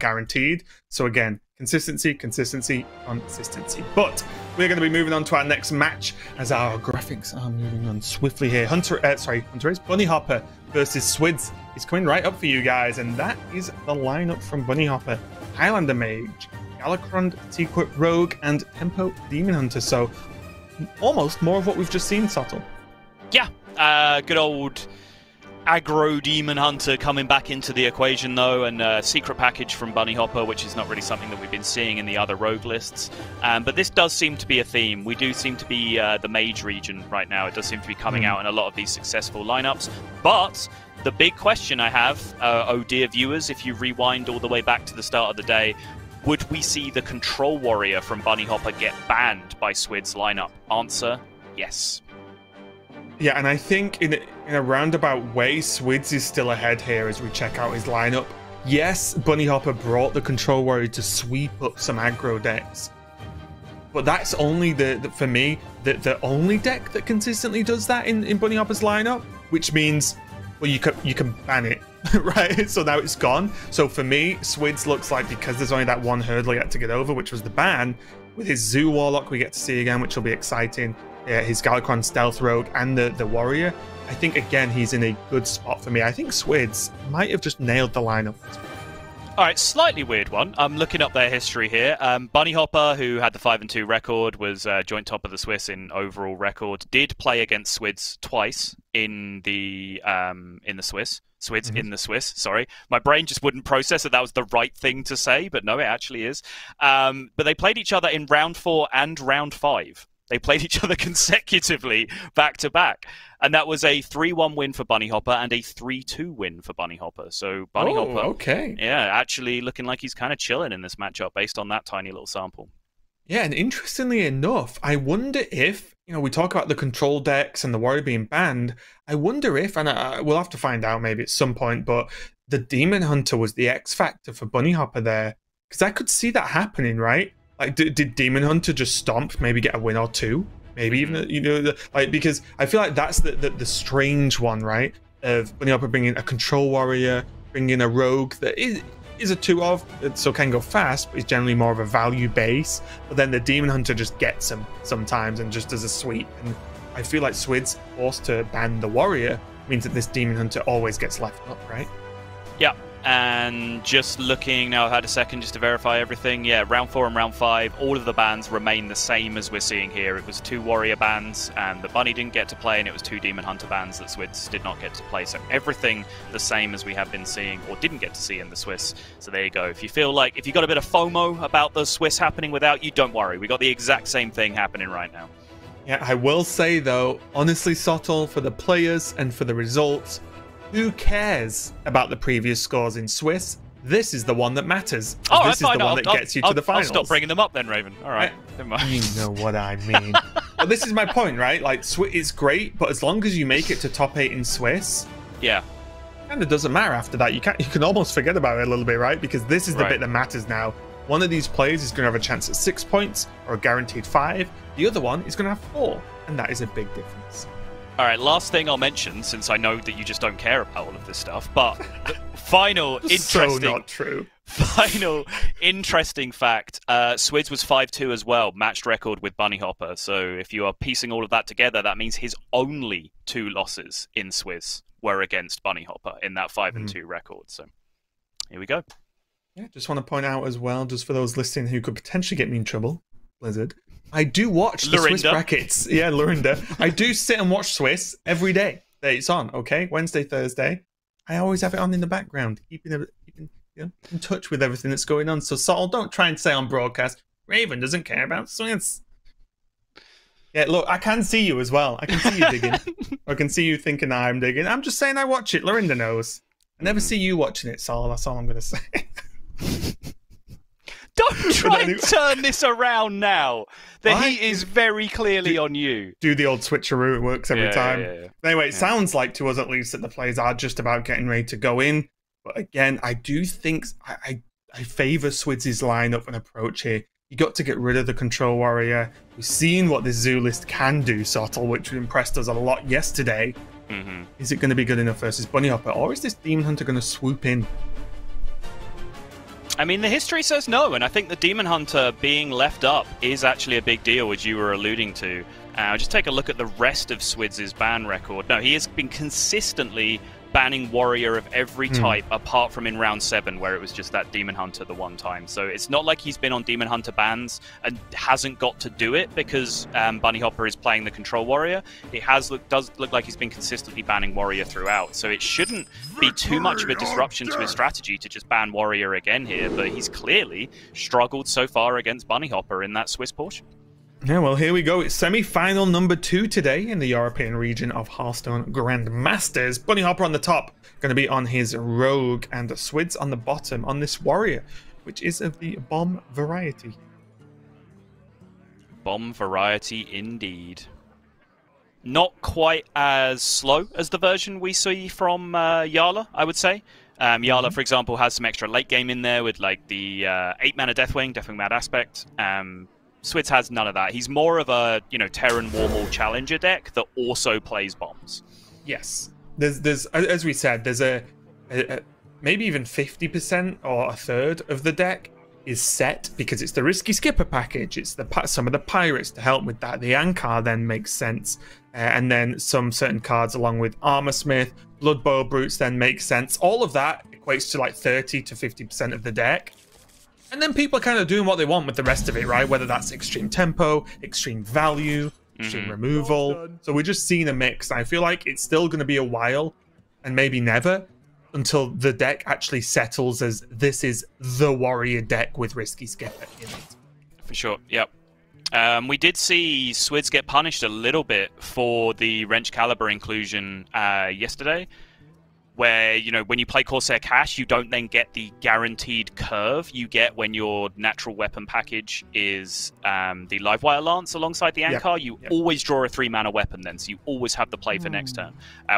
guaranteed. So again, consistency, consistency, consistency. But we're going to be moving on to our next match as our graphics are moving on swiftly here. Hunter is Bunny Hopper versus Swids is coming right up for you guys, and that is the lineup from Bunny Hopper: Highlander Mage, Galakrond, Secret Rogue, and Tempo Demon Hunter. So almost more of what we've just seen, Sottle. Yeah, good old aggro Demon Hunter coming back into the equation though, and secret package from Bunny Hopper, which is not really something that we've been seeing in the other rogue lists. But this does seem to be a theme. We do seem to be the mage region right now. It does seem to be coming out in a lot of these successful lineups. But the big question I have, oh dear viewers, if you rewind all the way back to the start of the day, would we see the Control Warrior from Bunny Hopper get banned by Swid's lineup? Answer, yes. Yeah, and I think in a roundabout way, Swids is still ahead here as we check out his lineup. Yes, Bunny Hopper brought the Control Warrior to sweep up some aggro decks, but that's only for me the only deck that consistently does that in Bunny Hopper's lineup, which means, well, you can ban it, right? So now it's gone. So for me, Swids looks like, because there's only that one hurdle yet to get over, which was the ban, with his Zoo Warlock we get to see again, which will be exciting. Yeah, his Galakrond Stealth Rogue and the Warrior. I think, again, he's in a good spot for me. I think Swids might have just nailed the lineup. All right, slightly weird one. I'm looking up their history here. Bunny Hopper, who had the 5-2 record, was joint top of the Swiss in overall record. Did play against Swids twice in the Swiss. Swids in the Swiss. Sorry, my brain just wouldn't process that was the right thing to say, but no, it actually is. But they played each other in round 4 and round 5. They played each other consecutively back to back. And that was a 3-1 win for Bunny Hopper and a 3-2 win for Bunny Hopper. So Bunny Hopper, okay. Yeah, actually looking like he's kind of chilling in this matchup based on that tiny little sample. Yeah, and interestingly enough, I wonder if, we talk about the control decks and the Warrior being banned. I wonder if, and we'll have to find out maybe at some point, but the Demon Hunter was the X factor for Bunny Hopper there. Because I could see that happening, right? Like, did Demon Hunter just stomp, maybe get a win or two? Maybe even, because I feel like that's the strange one, right? Of Bunny Hopper bringing a Control Warrior, bringing a Rogue that is a 2 of, so can go fast, but is generally more of a value base. But then the Demon Hunter just gets him sometimes and just does a sweep. And I feel like Swid's forced to ban the Warrior means that this Demon Hunter always gets left up, right? Yeah. And just looking now, I've had a second just to verify everything. Yeah, round 4 and round 5, all of the bans remain the same as we're seeing here. It was 2 Warrior bans, and the Bunny didn't get to play, and it was 2 Demon Hunter bans that Swids did not get to play. So everything the same as we have been seeing, or didn't get to see in the Swiss. So there you go. If you feel like, if you got a bit of FOMO about the Swiss happening without you, don't worry. We got the exact same thing happening right now. Yeah, I will say though, honestly, Sottle, for the players and for the results, who cares about the previous scores in Swiss? This is the one that matters. This is the one that gets you to the finals. I'll stop bringing them up then, Raven. All right. You know what I mean. But this is my point, right? Like, it's great, but as long as you make it to top 8 in Swiss, yeah, kind of doesn't matter after that. You can almost forget about it a little bit, right? Because this is the bit that matters now. One of these players is going to have a chance at 6 points or a guaranteed 5. The other one is going to have 4, and that is a big difference. All right, last thing I'll mention, since I know that you just don't care about all of this stuff, but the final interesting... So not true. Final interesting fact, Swids was 5-2 as well, matched record with Bunny Hopper. So if you are piecing all of that together, that means his only 2 losses in Swiss were against Bunny Hopper in that 5-2 record. So here we go. Yeah, just want to point out as well, just for those listening who could potentially get me in trouble, Blizzard, I do watch the Swiss brackets. Yeah, Lorinda. I do sit and watch Swiss every day that it's on, okay? Wednesday, Thursday. I always have it on in the background, keeping in touch with everything that's going on. So, Saul, don't try and say on broadcast, Raven doesn't care about Swiss. Yeah, look, I can see you as well. I can see you digging. I can see you thinking I'm digging. I'm just saying I watch it. Lorinda knows. I never see you watching it, Saul. That's all I'm going to say. Don't try and turn this around now. The heat is very clearly on you. Do the old switcheroo. It works every time. Yeah. Anyway, it sounds like to us at least that the players are just about getting ready to go in. But again, I do think I favour Swids' lineup and approach here. You got to get rid of the Control Warrior. We've seen what this Zoo list can do, Sottle, which impressed us a lot yesterday. Is it going to be good enough versus Bunny Hopper? Or is this Demon Hunter going to swoop in? I mean, the history says no, and I think the Demon Hunter being left up is actually a big deal, as you were alluding to. Just take a look at the rest of Swids' ban record. No, he has been consistently banning Warrior of every type, apart from in round 7, where it was just that Demon Hunter the one time. So it's not like he's been on Demon Hunter bans and hasn't got to do it because Bunny Hopper is playing the Control Warrior. It does look like he's been consistently banning Warrior throughout. So it shouldn't be too much of a disruption to his strategy to just ban Warrior again here, but he's clearly struggled so far against Bunny Hopper in that Swiss portion. Yeah, well, here we go. It's semi-final number 2 today in the European region of Hearthstone Grandmasters. Bunny Hopper on the top, going to be on his Rogue, and Swids on the bottom on this Warrior, which is of the Bomb variety. Bomb variety indeed. Not quite as slow as the version we see from Yala, I would say. Yala, for example, has some extra late game in there with like the 8-mana Deathwing Mad Aspect. Swids has none of that. He's more of a, Terran Warmaul challenger deck that also plays bombs. Yes. There's as we said, there's a maybe even 50% or a third of the deck is set because it's the Risky Skipper package. It's some of the pirates to help with that. The Ankar then makes sense. And then some certain cards along with Armorsmith, Bloodbow Brutes then makes sense. All of that equates to like 30 to 50% of the deck. And then people are kind of doing what they want with the rest of it, right? Whether that's extreme tempo, extreme value, extreme removal. So we're just seeing a mix. I feel like it's still going to be a while, and maybe never, until the deck actually settles as this is the Warrior deck with Risky Skipper in it. For sure, yep. We did see Swids get punished a little bit for the Wrench Caliber inclusion yesterday, where, when you play Corsair Cash, you don't then get the guaranteed curve you get when your natural weapon package is the Livewire Lance alongside the Ankar. You always draw a 3-mana weapon then, so you always have the play for next turn.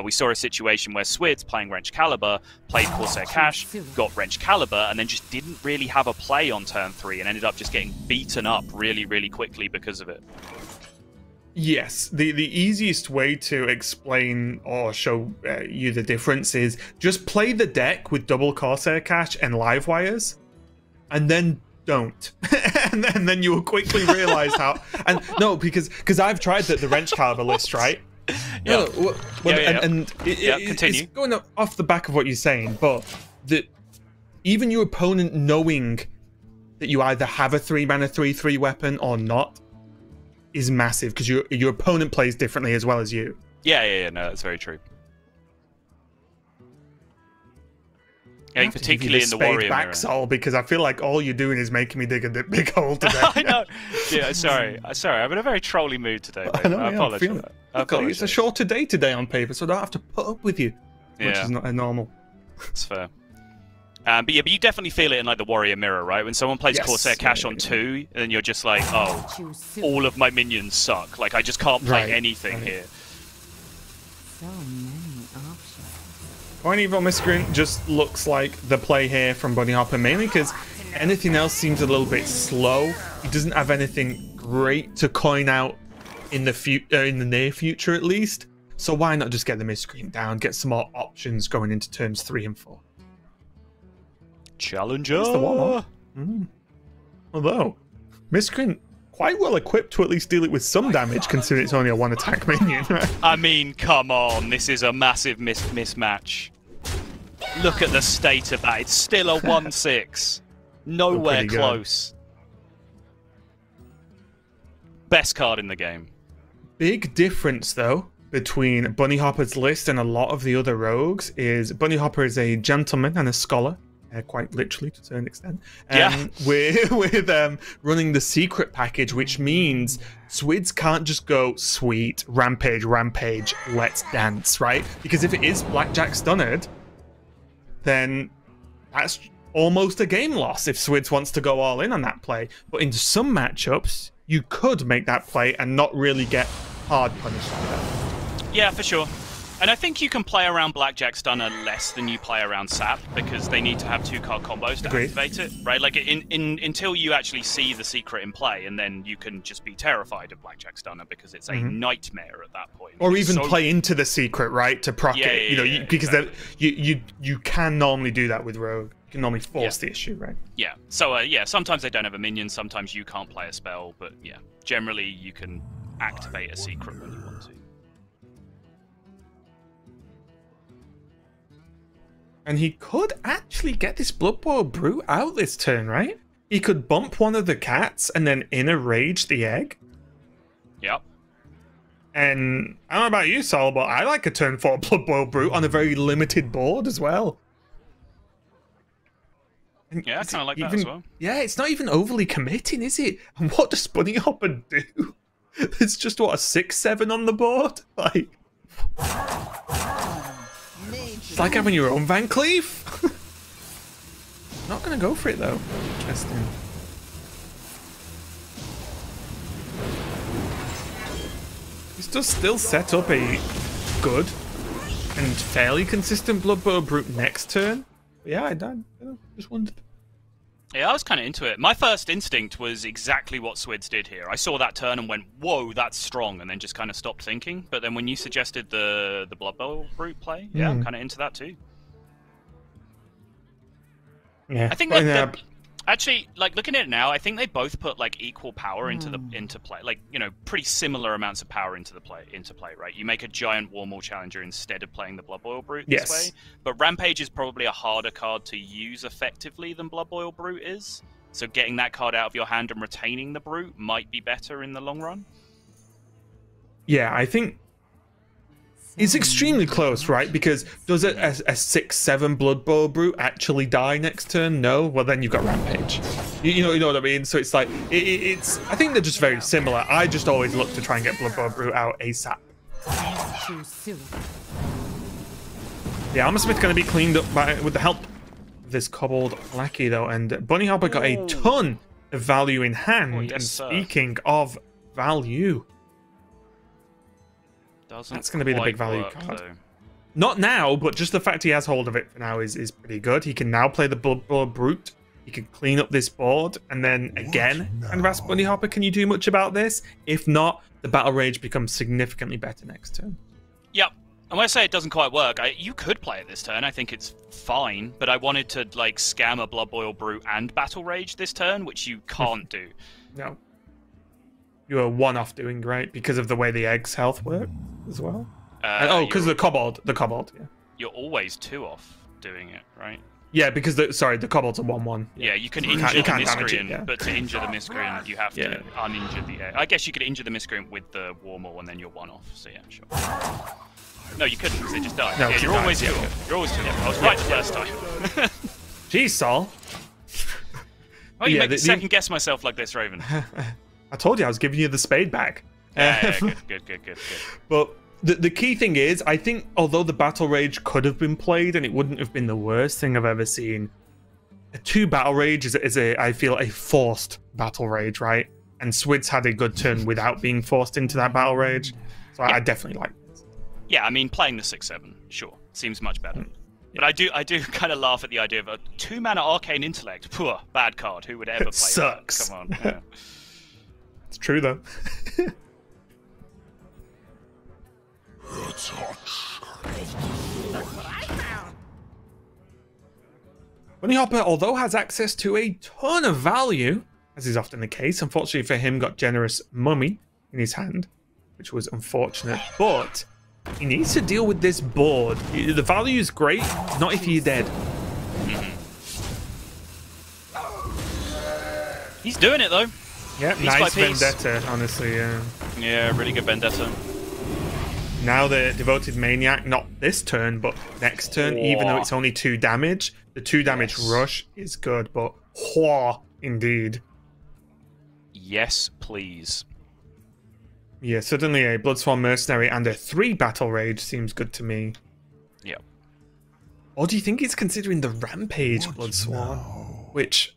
We saw a situation where Swids, playing Wrench Caliber, played Corsair Cash, got Wrench Caliber, and then just didn't really have a play on turn 3 and ended up just getting beaten up really, really quickly because of it. Yes, the easiest way to explain or show you the difference is just play the deck with double Corsair Cash and Livewires, and then don't. and then you will quickly realize how... And no, because I've tried the Wrench Caliber list, right? Yeah. And continue. It's going off the back of what you're saying, but even your opponent knowing that you either have a 3-mana 3/3 weapon or not is massive, because your opponent plays differently as well as you. Yeah, no, that's very true. Yeah, particularly in the Warrior back, Sol, because I feel like all you're doing is making me dig a big hole today. I know. Yeah, sorry. I'm in a very trolly mood today. I apologize. It's a shorter day today on paper, so I don't have to put up with you, which is not normal. That's fair. But you definitely feel it in like the Warrior Mirror, right? When someone plays Corsair Cash on 2, and then you're just like, oh, all of my minions suck. Like, I just can't play anything here. So many options. Point Evil Miscreant just looks like the play here from Bunny Hopper, mainly because anything else seems a little bit slow. He doesn't have anything great to coin out in the near future, at least. So why not just get the Miscreant down, get some more options going into turns 3 and 4? Challenger. That's the one. Although Miscreant quite well equipped to at least deal it with some damage, considering it's only a 1-attack minion. I mean, come on, this is a massive mismatch. Look at the state of that. It's still a 1/6. Nowhere close. Best card in the game. Big difference, though, between Bunny Hopper's list and a lot of the other rogues is Bunny Hopper is a gentleman and a scholar. Quite literally, to a certain extent. With running the secret package, which means Swids can't just go, sweet, rampage, let's dance, right? Because if it is Blackjack Stunned, then that's almost a game loss if Swids wants to go all in on that play. But in some matchups, you could make that play and not really get hard punished for that. Yeah, for sure. And I think you can play around Blackjack Stunner less than you play around Sap, because they need to have 2-card combos to activate it, right? Like, until you actually see the secret in play, and then you can just be terrified of Blackjack Stunner, because it's a nightmare at that point. Or even play into the secret, right? To proc it, because you can normally do that with Rogue. You can normally force the issue, right? Yeah. So yeah, sometimes they don't have a minion, sometimes you can't play a spell, but yeah, generally you can activate a secret when you want to. And he could actually get this Blood Boil Brute out this turn, right? He could bump one of the cats and then Inner Rage the egg. Yep. And I don't know about you, Sol, but I like a turn 4 Blood Boil Brute on a very limited board as well. And Yeah, I kind of like that as well. Yeah, it's not even overly committing, is it? And what does Bunny Hopper do? It's just, what, a 6/7 on the board? Like... It's like having your own Van Cleef. Not gonna go for it though. Interesting. This does still set up a good and fairly consistent Blood Boil Brute next turn. But yeah, I just wondered. Yeah, I was kind of into it. My first instinct was exactly what Swids did here. I saw that turn and went, whoa, that's strong, and then just kind of stopped thinking. But then when you suggested the Blood Boil Brute play, yeah, I'm kind of into that too. Yeah, I think that actually, like, looking at it now, I think they both put like equal power into play, like, you know, pretty similar amounts of power into play, right? You make a giant Warmaul Challenger instead of playing the Blood Boil Brute this way, but Rampage is probably a harder card to use effectively than Blood Boil Brute is. So getting that card out of your hand and retaining the Brute might be better in the long run. Yeah, I think it's extremely close, right? Because does a 6/7 Blood Boil Brute actually die next turn? No. Well, then you've got Rampage. You know what I mean? So it's like it's. I think they're just very similar. I just always look to try and get Blood Boil Brute out ASAP. Yeah, Armor Smith going to be cleaned up with the help of this Kobold Lackey though, and Bunny Hopper got a ton of value in hand. And speaking of value. That's going to be the big value card. Though. Not now, but just the fact he has hold of it for now is pretty good. He can now play the Blood Boil Brute. He can clean up this board, and then again, and ask Bunny Hopper, can you do much about this? If not, the Battle Rage becomes significantly better next turn. Yep. And when I say it doesn't quite work, you could play it this turn. I think it's fine, but I wanted to like scam a Blood Boil Brute and Battle Rage this turn, which you can't do. No. You are one off doing great because of the way the egg's health work as well. Because the kobold, yeah. You're always 2 off doing it, right? Yeah, because the kobold's a 1/1. Yeah, you can injure the Miscreant, but to injure the Miscreant, you have to uninjure the egg. I guess you could injure the Miscreant with the Warmaul, and then you're 1 off. So yeah, sure. No, you couldn't because they just died. No, yeah, you're always 2 off. You're always 2 off. I was right the first time. Jeez, Sol. Oh, you make me second guess myself like this, Raven. I told you I was giving you the spade back. Yeah, good. But the key thing is, I think although the Battle Rage could have been played and it wouldn't have been the worst thing I've ever seen, a 2 Battle Rage is I feel a forced Battle Rage, right? And Swids had a good turn without being forced into that Battle Rage. So I definitely like this. Yeah, I mean, playing the 6/7, sure, seems much better. But I do kind of laugh at the idea of a 2-mana Arcane Intellect. Poor, bad card. Who would ever play Sucks. that? Come on. Yeah. It's true, though. Bunny Hopper, although has access to a ton of value, as is often the case, unfortunately for him, got Generous Mummy in his hand, which was unfortunate, but he needs to deal with this board. The value is great, not if you're dead. He's doing it, though. Yeah, nice Vendetta, honestly, yeah. Yeah, really good Vendetta. Now the Devoted Maniac, not this turn, but next turn, even though it's only 2 damage, the 2 damage rush is good, but indeed. Yes, please. Yeah, suddenly a Bloodsworn Mercenary and a 3 Battle Rage seems good to me. Yep. Or do you think he's considering the Rampage Bloodsworn? Which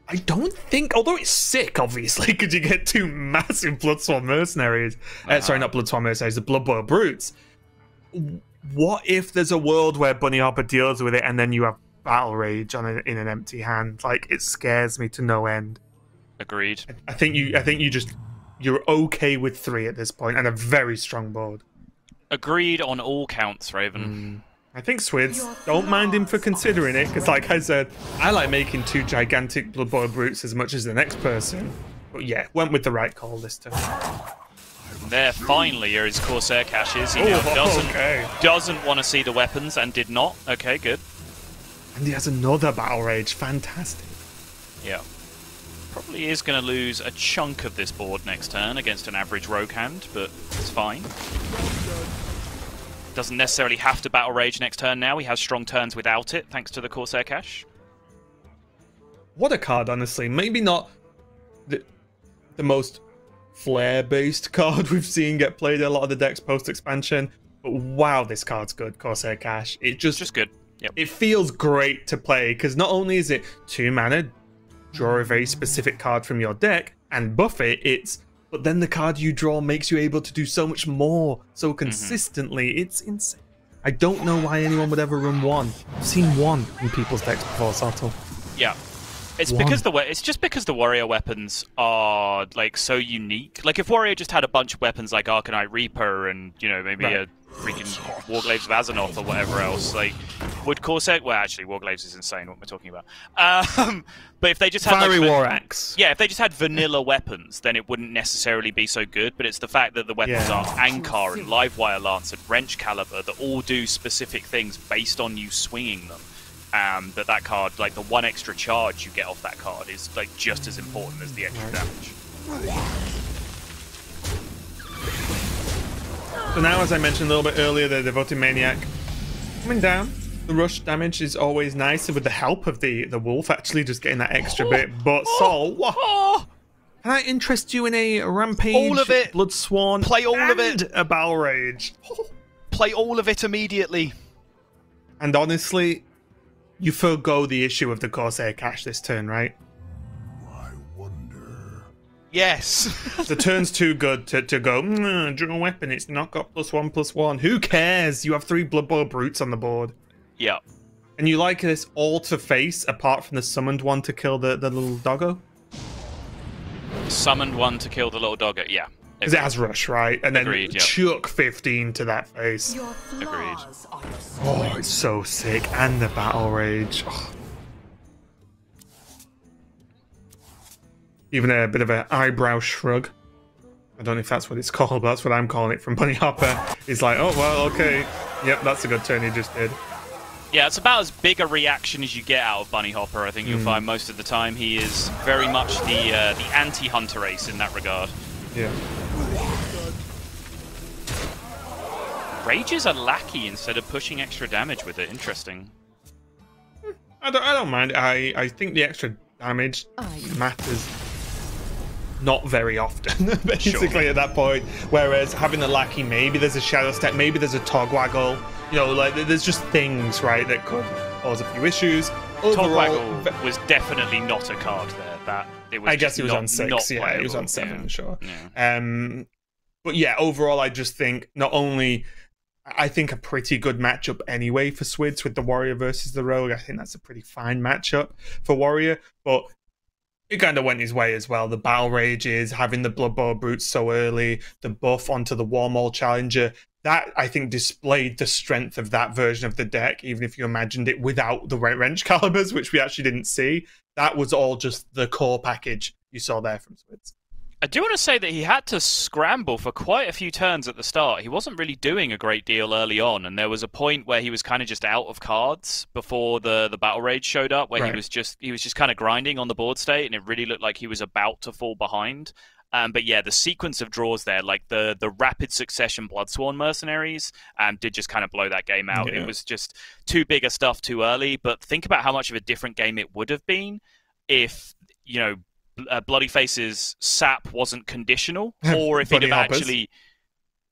I don't think, although it's sick, obviously, because you get 2 massive Bloodsworn Mercenaries. Sorry, not Bloodsworn Mercenaries, the Blood Boil Brutes. What if there's a world where Bunny Hopper deals with it and then you have Battle Rage in an empty hand? Like, it scares me to no end. Agreed. I think you're okay with 3 at this point and a very strong board. Agreed on all counts, Raven. I think Swids don't mind him for considering it, because like I said, I like making 2 gigantic Blood Boil Brutes as much as the next person. But yeah, went with the right call this time. There finally are his Corsair caches. He now doesn't want to see the weapons and did not. Okay, good. And he has another Battle Rage. Fantastic. Yeah. Probably is going to lose a chunk of this board next turn against an average rogue hand, but it's fine. Doesn't necessarily have to Battle Rage next turn now. He has strong turns without it, thanks to the Corsair cache. What a card, honestly. Maybe not the most flare-based card we've seen get played in a lot of the decks post-expansion, but wow, this card's good, Corsair cache. It just good. Yep. It feels great to play, because not only is it 2 mana, draw a very specific card from your deck, and buff it, but then the card you draw makes you able to do so much more, so consistently. It's insane. I don't know why anyone would ever run 1. I've seen 1 in people's decks before, Sato. Yeah. It's just because the warrior weapons are like so unique. Like if warrior just had a bunch of weapons like Arcanite Reaper and maybe a freaking Warglaives of Azzinoth or whatever else, like would Corsair? Well, actually, Warglaives is insane. What am I talking about? But if they just had Fiery War Axe, if they just had vanilla weapons, then it wouldn't necessarily be so good. But it's the fact that the weapons are Ankar and Livewire Lance and Wrench Caliber that all do specific things based on you swinging them. That card, like the 1 extra charge you get off that card, is like just as important as the extra damage. So now, as I mentioned a little bit earlier, the Devoted Maniac coming down. The rush damage is always nice, with the help of the wolf actually just getting that extra bit. But Sol, can I interest you in a Rampage, all of it, Blood Swan, play all of it, a Battle Rage? Play all of it immediately. And honestly, you forgo the issue of the Corsair cache this turn, right? I wonder. Yes. The turn's too good to go, draw a weapon, it's not got +1/+1. Who cares? You have 3 Blood Boil Brutes on the board. Yeah. And you like this all to face, apart from the summoned one to kill the little doggo? Summoned one to kill the little doggo, yeah. Because it has rush, right? And then chuck 15 to that face. Agreed. Oh, it's so sick. And the Battle Rage. Oh. Even a bit of an eyebrow shrug. I don't know if that's what it's called, but that's what I'm calling it from Bunny Hopper. He's like, oh, well, okay. Yep, that's a good turn he just did. Yeah, it's about as big a reaction as you get out of Bunny Hopper. I think you'll find most of the time he is very much the anti-Hunter Ace in that regard. Yeah. Rages a lackey instead of pushing extra damage with it. Interesting. I don't mind. I think the extra damage matters not very often, basically, at that point. Whereas having the lackey, maybe there's a Shadow Step, maybe there's a Togwaggle. Like there's just things, right, that could cause a few issues. Togwaggle was definitely not a card there. I guess he was on 6. Yeah, he was on 7, sure. Yeah. But yeah, overall, I just think not only I think a pretty good matchup anyway for Swids with the Warrior versus the Rogue. I think that's a pretty fine matchup for Warrior, but it kind of went his way as well. The Battle Rages, having the Blood Boil Brutes so early, the buff onto the Warmaul Challenger, that I think displayed the strength of that version of the deck, even if you imagined it without the Wrench Calibers, which we actually didn't see. That was all just the core package you saw there from Swids. I do want to say that he had to scramble for quite a few turns at the start. He wasn't really doing a great deal early on, and there was a point where he was kind of just out of cards before the Battle Rage showed up, where he was just kind of grinding on the board state, and it really looked like he was about to fall behind. But yeah, the sequence of draws there, like the rapid succession Bloodsworn Mercenaries, did just kind of blow that game out. Yeah. It was just too big a stuff too early. But think about how much of a different game it would have been if, Bloody Face's sap wasn't conditional, or if he'd have actually...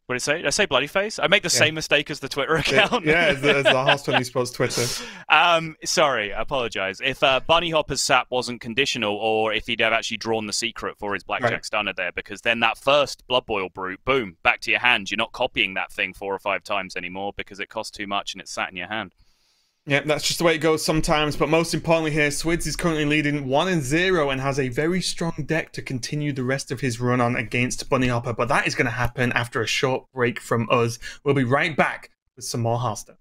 What did I say? Did I say Bloody Face? I make the same mistake as the Twitter account. It's the Hearthstone Esports Twitter. Sorry, I apologize. If Bunny Hopper's sap wasn't conditional, or if he'd have actually drawn the secret for his Blackjack Stunner there, because then that first Blood Boil Brute, boom, back to your hand. You're not copying that thing 4 or 5 times anymore because it costs too much and it's sat in your hand. Yeah, that's just the way it goes sometimes, but most importantly here, Swids is currently leading 1-0 and has a very strong deck to continue the rest of his run on against Bunny Hopper, but that is going to happen after a short break from us. We'll be right back with some more Hearthstone.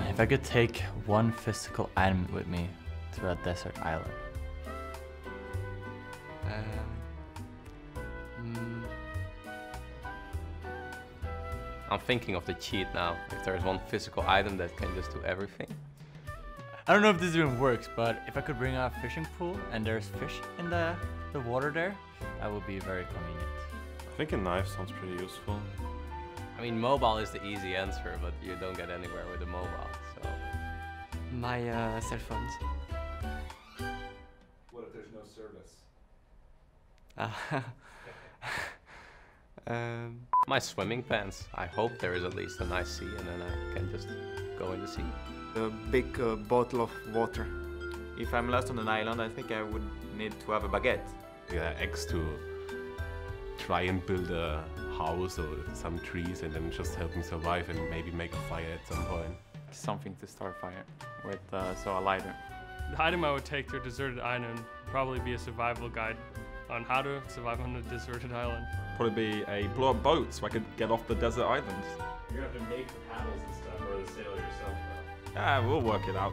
If I could take one physical item with me to a desert island. I'm thinking of the cheat now. If there's one physical item that can just do everything. I don't know if this even works, but if I could bring a fishing pool and there's fish in the water there, that would be very convenient. I think a knife sounds pretty useful. I mean, mobile is the easy answer, but you don't get anywhere with a mobile, so... My cell phones. What if there's no service? My swimming pants. I hope there is at least a nice sea, and then I can just go in the sea. A big bottle of water. If I'm lost on an island, I think I would need to have a baguette. Yeah, eggs to try and build a house or some trees and then just help me survive and maybe make a fire at some point. Something to start fire with, so a lighter. The item I would take to a deserted island would probably be a survival guide on how to survive on a deserted island. Probably be a blow-up boat so I could get off the desert island. You're gonna have to make the paddles and stuff, or the sail yourself, though. Yeah, we'll work it out.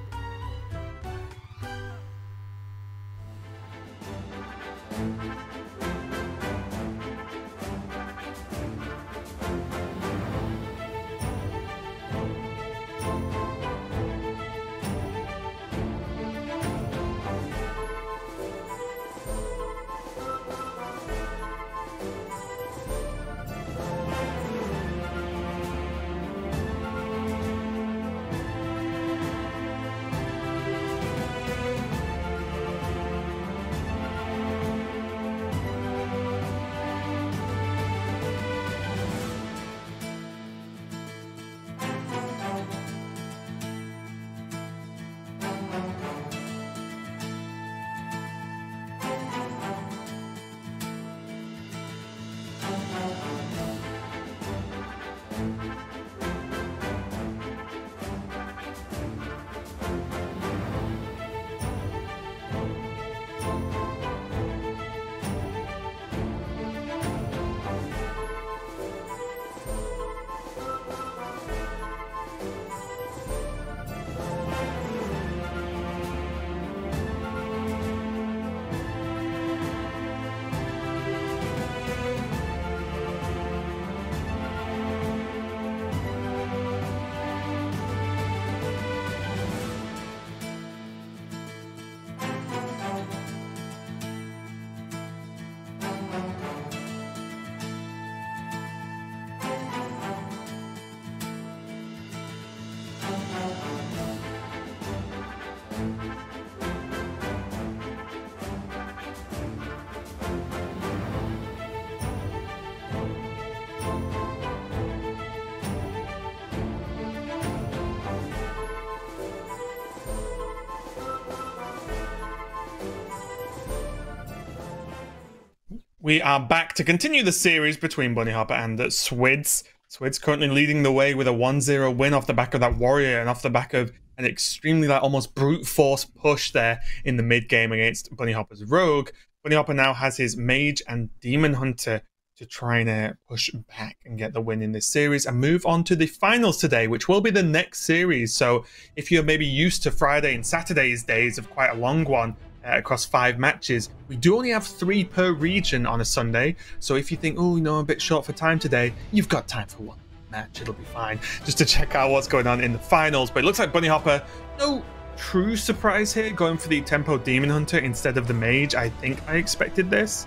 We are back to continue the series between Bunny Hopper and Swids. Swids currently leading the way with a 1-0 win off the back of that warrior and off the back of an extremely almost brute force push there in the mid game against Bunny Hopper's rogue. Bunny Hopper now has his mage and demon hunter to try and push back and get the win in this series and move on to the finals today, which will be the next series. So if you're maybe used to Friday and Saturday's days of quite a long one, across 5 matches, we do only have 3 per region on a Sunday. So if you think, oh, I'm a bit short for time today, you've got time for 1 match. It'll be fine just to check out what's going on in the finals. But it looks like Bunny Hopper, no true surprise here, going for the Tempo Demon Hunter instead of the Mage. I think I expected this.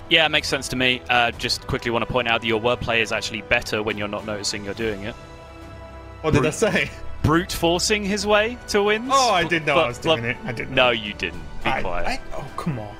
Yeah, it makes sense to me. Just quickly want to point out that your wordplay is actually better when you're not noticing you're doing it. What did I say? Brute forcing his way to wins. Oh, I didn't know I was doing it. I didn't. No, you didn't. Be quiet. Oh, come on.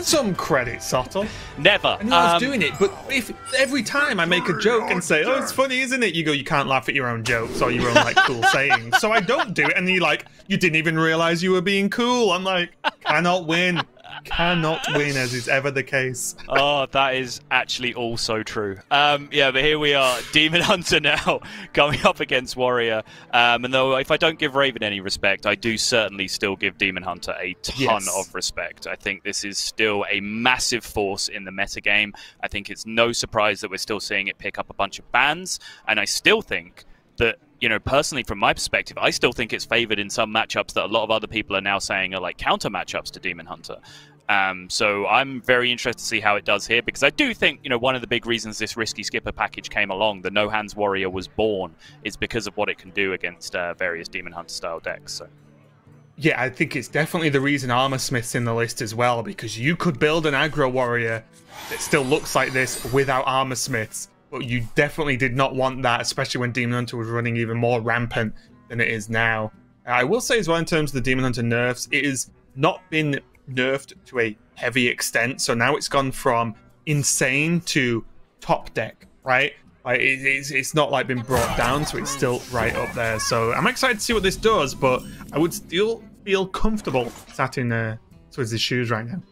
Some credit, Sottle. Never. I knew I was doing it, but if every time I make a joke and say, oh, it's funny, isn't it? You go, you can't laugh at your own jokes or your own cool sayings. So I don't do it, and you're like, you didn't even realize you were being cool. I'm like, cannot win. Cannot win, as is ever the case. Oh, that is actually also true. Yeah, but here we are, Demon Hunter now going up against Warrior. And though if I don't give Raven any respect, I do certainly still give Demon Hunter a ton of respect. I think this is still a massive force in the metagame. I think it's no surprise that we're still seeing it pick up a bunch of bans, and I still think that personally, from my perspective, I still think it's favored in some matchups that a lot of other people are now saying are like counter matchups to Demon Hunter. So I'm very interested to see how it does here, because I do think, one of the big reasons this Risky Skipper package came along, the No Hands Warrior was born, is because of what it can do against various Demon Hunter style decks. So. Yeah, I think it's definitely the reason Armor Smith's in the list as well, because you could build an aggro warrior that still looks like this without Armor Smiths, but you definitely did not want that, especially when Demon Hunter was running even more rampant than it is now. I will say as well, in terms of the Demon Hunter nerfs, it has not been nerfed to a heavy extent, so now it's gone from insane to top deck, right? Like it's not like been brought down, so it's still right up there. So I'm excited to see what this does, but I would still feel comfortable sat in Swizzy's shoes right now.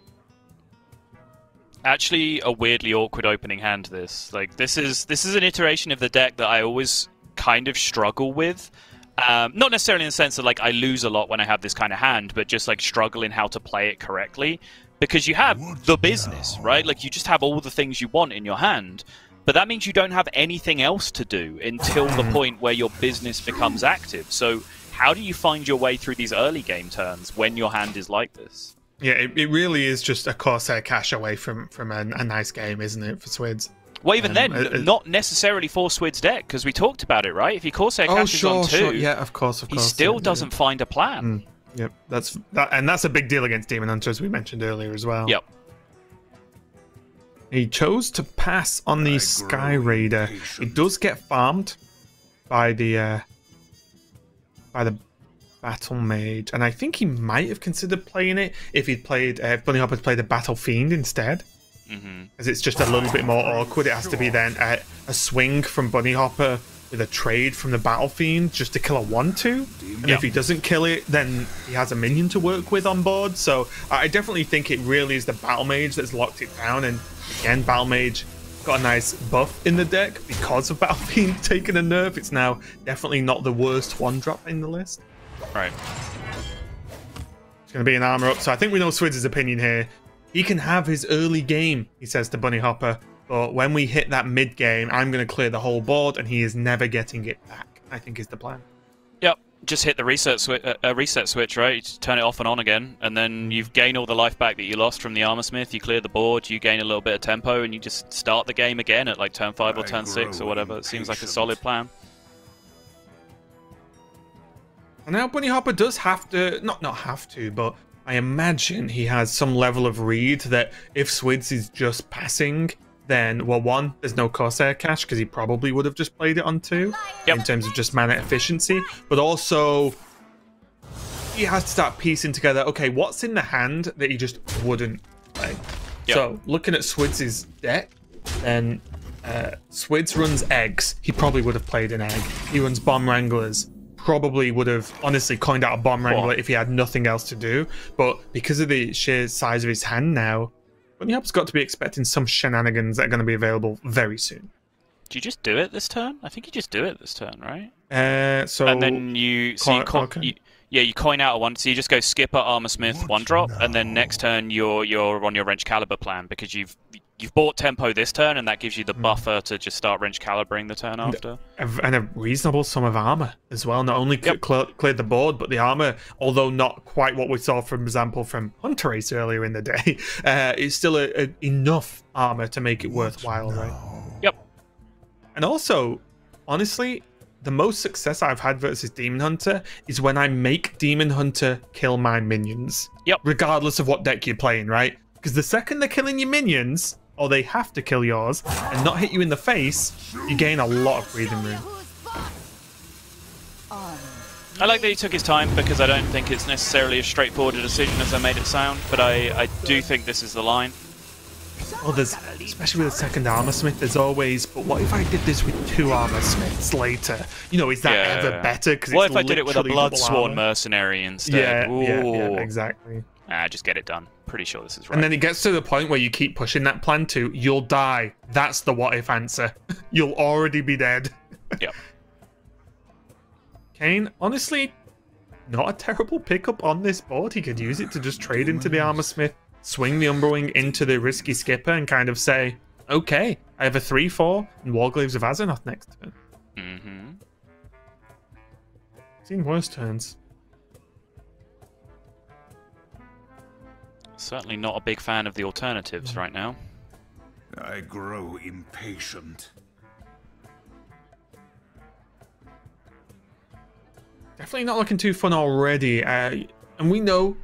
Actually, a weirdly awkward opening hand. This is an iteration of the deck that I always kind of struggle with. Not necessarily in the sense that like I lose a lot when I have this kind of hand, but just like struggle in how to play it correctly, because you have the business, right? Like you just have all the things you want in your hand, but that means you don't have anything else to do until the point where your business becomes active. So how do you find your way through these early game turns when your hand is like this? Yeah, it really is just a Corsair cash away from a nice game, isn't it, for Swids? Well, even then, not necessarily for Swid's deck, because we talked about it, right? If he Corsair cashes on 2, sure. Yeah, of course. He still doesn't find a plan. Yep, that's a big deal against Demon Hunter, as we mentioned earlier as well. Yep. He chose to pass on the Sky Raider. It does get farmed by the Battle Mage, and I think he might have considered playing it if he'd played if Bunny Hopper played a Battle Fiend instead. Because it's just a little bit more awkward. It has to be then a swing from Bunny Hopper with a trade from the Battle Fiend just to kill a 1/2. And if he doesn't kill it, then he has a minion to work with on board. So I definitely think it really is the Battle Mage that's locked it down. And again, Battle Mage got a nice buff in the deck because of Battle Fiend taking a nerf. It's now definitely not the worst 1-drop in the list. Right. It's going to be an armor up. So I think we know Swids' opinion here. He can have his early game, he says to Bunny Hopper, but when we hit that mid game, I'm going to clear the whole board, and he is never getting it back, I think is the plan. Yep. Just hit the reset switch, right? You just turn it off and on again, and then you've gained all the life back that you lost from the Armor Smith. You clear the board, you gain a little bit of tempo, and you just start the game again at like turn 5 or turn 6 or whatever. It seems like a solid plan. And now Bunny Hopper does have to, not have to, but I imagine he has some level of read that if Swids is just passing, then, well, one, there's no Corsair cache, because he probably would have just played it on 2, in terms of just mana efficiency, but also he has to start piecing together, okay, what's in the hand that he just wouldn't play? So, looking at Swids' deck, then Swids runs eggs, he probably would have played an egg. He runs Bomb Wranglers, probably would have honestly coined out a Bomb Wrangler if he had nothing else to do, but because of the sheer size of his hand now, Bunny Hopper's got to be expecting some shenanigans that are going to be available very soon. Do you just do it this turn? I think you just do it this turn, right? So and then you coin out a one, so you just go Skipper, Armor Smith, 1-drop, and then next turn you're on your Wrench Caliber plan, because you've bought tempo this turn, and that gives you the buffer to just start Wrench Calibering the turn after. And a reasonable sum of armor as well. Not only cleared the board, but the armor, although not quite what we saw, for example, from Hunter Ace earlier in the day, is still enough armor to make it worthwhile, right? Yep. And also, honestly, the most success I've had versus Demon Hunter is when I make Demon Hunter kill my minions. Yep. Regardless of what deck you're playing, right? Because the second they're killing your minions, or they have to kill yours, and not hit you in the face, you gain a lot of breathing room. I like that he took his time, because I don't think it's necessarily as straightforward a decision as I made it sound, but I do think this is the line. Well, there's, especially with the second Armor Smith, there's always, but what if I did this with 2 Armor Smiths later? You know, is that ever better? Because what if I did it with a Bloodsworn Mercenary instead? Yeah, exactly. Just get it done. Pretty sure this is right. And then it gets to the point where you keep pushing that plan to, you'll die. That's the what if answer. You'll already be dead. Yep. Kane, honestly, not a terrible pickup on this board. He could use it to just trade into the Armor Smith, swing the Umberwing into the Risky Skipper, and kind of say, okay, I have a 3/4 and Warglaves of Azeroth next turn. Seen worse turns. Certainly not a big fan of the alternatives right now. I grow impatient. Definitely not looking too fun already. And we know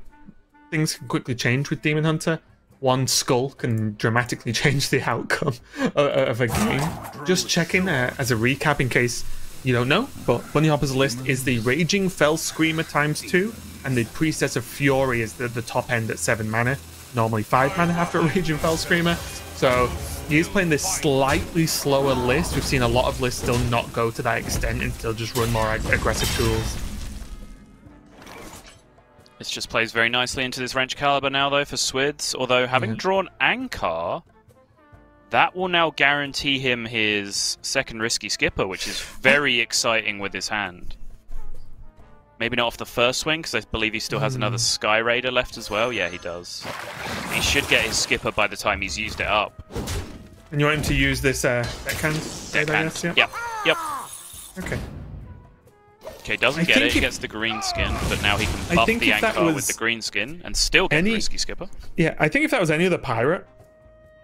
things can quickly change with Demon Hunter. One skull can dramatically change the outcome of a game. Just checking as a recap in case you don't know, but Bunny Hopper's list is the Raging Fell Screamer ×2, and the Priestess of Fury is the top end at 7 mana, normally 5 mana after a Raging Fell Screamer. So he is playing this slightly slower list. We've seen a lot of lists still not go to that extent and still just run more aggressive tools. This just plays very nicely into this Wrench Caliber now, though, for Swids. Although, having drawn Ankar, that will now guarantee him his second Risky Skipper, which is very exciting with his hand. Maybe not off the first swing, because I believe he still has another Sky Raider left as well. Yeah, he does. He should get his Skipper by the time he's used it up. And you want him to use this deckhand? Deckhand. Yeah? Yep. Okay. Okay, doesn't get it. He gets the green skin, but now he can buff the Ankar with the green skin and still get the Risky Skipper. Yeah, I think if that was any other pirate,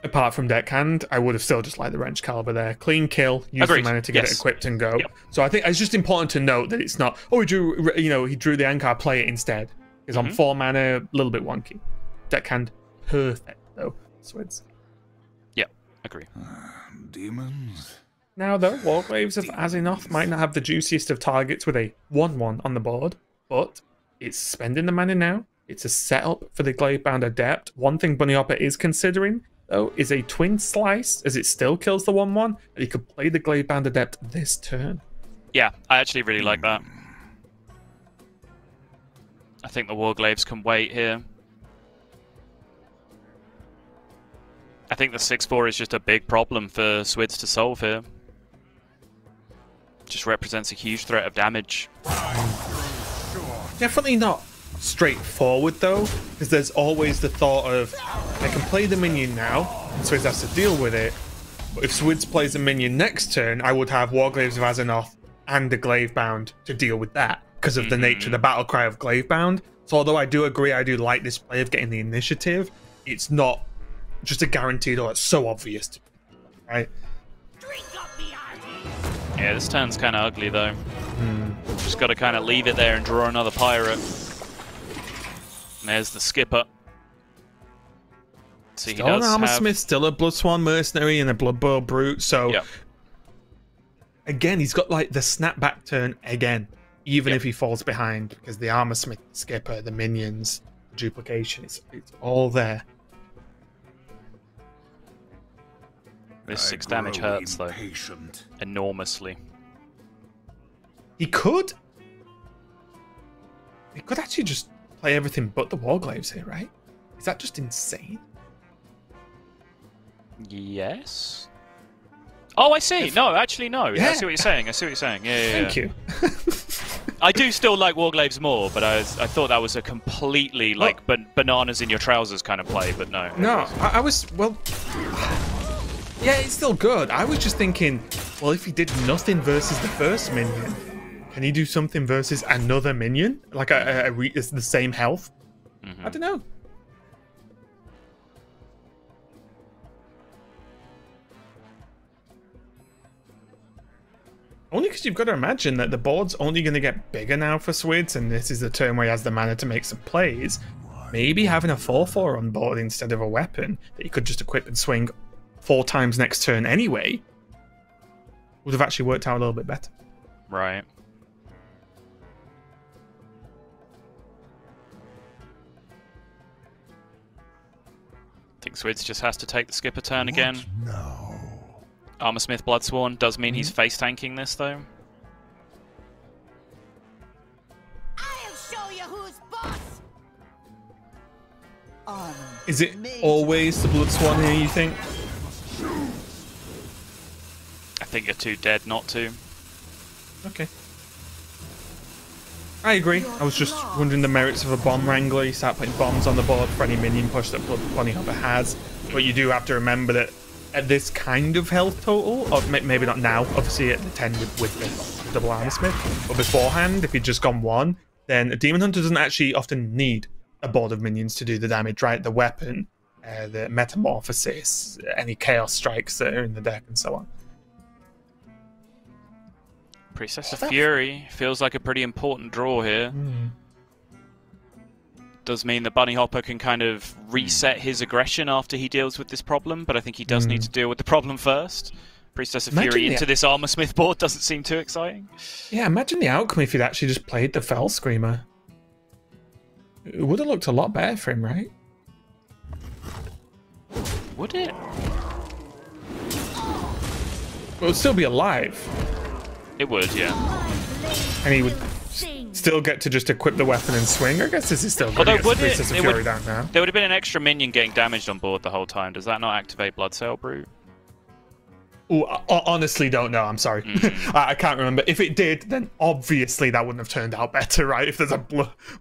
apart from deckhand, I would have still just liked the Wrench Caliber there. Clean kill, use the mana to get it equipped and go. Yep. So I think it's just important to note that it's not, oh, he drew the Ankar, play it instead. Because on 4 mana, a little bit wonky. Deckhand, perfect though. Swids. Yep, agree. Demons. Now though, Warglaves of Azinoth might not have the juiciest of targets with a 1/1 on the board, but it's spending the mana now. It's a setup for the Gladebound Adept. One thing Bunny Hopper is considering, though, is a Twin Slice, as it still kills the 1/1, and he could play the Gladebound Adept this turn. Yeah, I actually really like that. I think the Warglaves can wait here. I think the 6/4 is just a big problem for Swids to solve here. Just represents a huge threat of damage. Definitely not straightforward though, because there's always the thought of, I can play the minion now, and Swids has to deal with it. But if Swids plays a minion next turn, I would have Warglaves of Azanoth and the Gladebound to deal with that, because of the nature of the battle cry of Gladebound. So although I do agree, I do like this play of getting the initiative, it's not just a guaranteed, oh, it's so obvious to me, right? Yeah, this turn's kind of ugly though. Just got to kind of leave it there and draw another pirate. And there's the Skipper. See, Still an Armor Smith, still a Bloodsworn Mercenary and a Blood Boil Brute. So again, he's got like the snapback turn again, even if he falls behind, because the Armor Smith, Skipper, the minions, duplication, it's all there. This 6 damage hurts though, enormously. He could actually just play everything but the Warglaves here, right? Is that just insane? Yes. Oh, I see. No, actually, no. I see what you're saying. I see what you're saying. Yeah. Thank you. I do still like Warglaves more, but I thought that was a completely like bananas in your trousers kind of play. But no. No, I was yeah, it's still good. I was just thinking, well, if he did nothing versus the first minion, can he do something versus another minion? Like it's the same health? I don't know. Only because you've got to imagine that the board's only going to get bigger now for Swids, and this is the turn where he has the mana to make some plays. Maybe having a 4/4 on board instead of a weapon that you could just equip and swing 4 times next turn anyway would have actually worked out a little bit better. Right. I think Swids just has to take the Skipper turn again. No. Armor Smith Bloodsworn does mean he's face tanking this though. I'll show you who's boss. Is it always the Bloodsworn here, you think? I think you're too dead not to. Okay. I agree. I was just wondering the merits of a Bomb Wrangler. You start putting bombs on the board for any minion push that Bunny Hopper has. But you do have to remember that at this kind of health total, or maybe not now, obviously at the 10 with the double armor smith, but beforehand, if you'd just gone 1, then a Demon Hunter doesn't actually often need a board of minions to do the damage, right? The weapon, the metamorphosis, any chaos strikes that are in the deck, and so on. Priestess of Fury feels like a pretty important draw here. Does mean that Bunny Hopper can kind of reset his aggression after he deals with this problem, but I think he does need to deal with the problem first. Priestess of Fury into this Armor Smith board doesn't seem too exciting. Yeah, imagine the outcome if he'd actually just played the Fell Screamer. It would have looked a lot better for him, right? Would it? Well, it would still be alive. It would, yeah. And he would still get to just equip the weapon and swing. I guess this is still good. Although would it, down now. There would have been an extra minion getting damaged on board the whole time. Does that not activate Bloodsail Brute? Ooh, I honestly don't know. I'm sorry. I can't remember. If it did, then obviously that wouldn't have turned out better, right? If there's a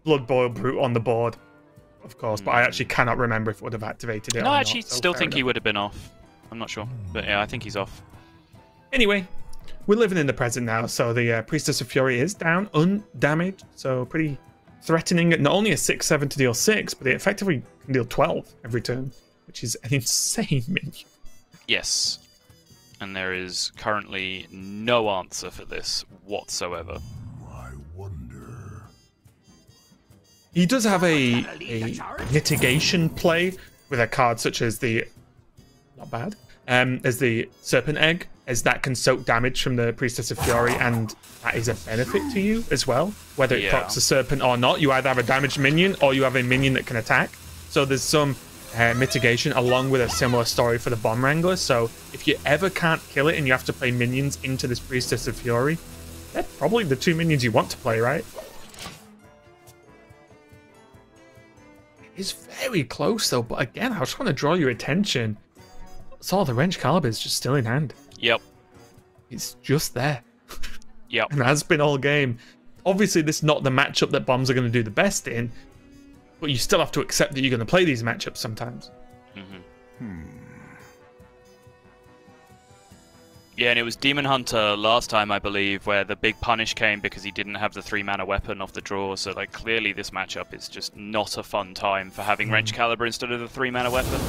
Blood Boil Brute on the board, of course. But I actually cannot remember if it would have activated it. No, or I actually not, so still fair think he enough. would have been off. I'm not sure. But yeah, I think he's off. Anyway, we're living in the present now, so the Priestess of Fury is down, undamaged, so pretty threatening. Not only a 6/7 to deal 6, but it effectively can deal 12 every turn, which is an insane minion. Yes. And there is currently no answer for this whatsoever. He does have a mitigation play with a card such as the... not bad. As the Serpent Egg, as that can soak damage from the Priestess of Fury, and that is a benefit to you as well. Whether it procs a Serpent or not, you either have a damaged minion or you have a minion that can attack. So there's some mitigation along with a similar story for the Bomb Wrangler. So if you ever can't kill it and you have to play minions into this Priestess of Fury, they're probably the 2 minions you want to play, right? It's very close though, but again, I just want to draw your attention. Saw the Wrench Caliber is just still in hand. Yep. It's just there. Yep. And has been all game. Obviously, this is not the matchup that bombs are going to do the best in, but you still have to accept that you're going to play these matchups sometimes. Yeah, and it was Demon Hunter last time, I believe, where the big punish came because he didn't have the 3-mana weapon off the draw. So, like, clearly this matchup is just not a fun time for having Wrench Caliber instead of the 3-mana weapon.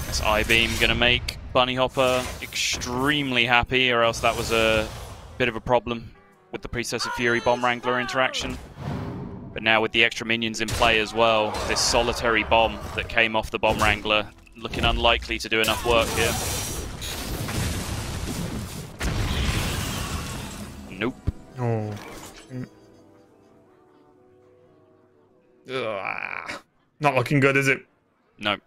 This I-Beam gonna make Bunny Hopper extremely happy, or else that was a bit of a problem with the Priestess of Fury Bomb Wrangler interaction. But now with the extra minions in play as well, this solitary bomb that came off the Bomb Wrangler looking unlikely to do enough work here. Nope. Oh. Ugh. Not looking good, is it? Nope.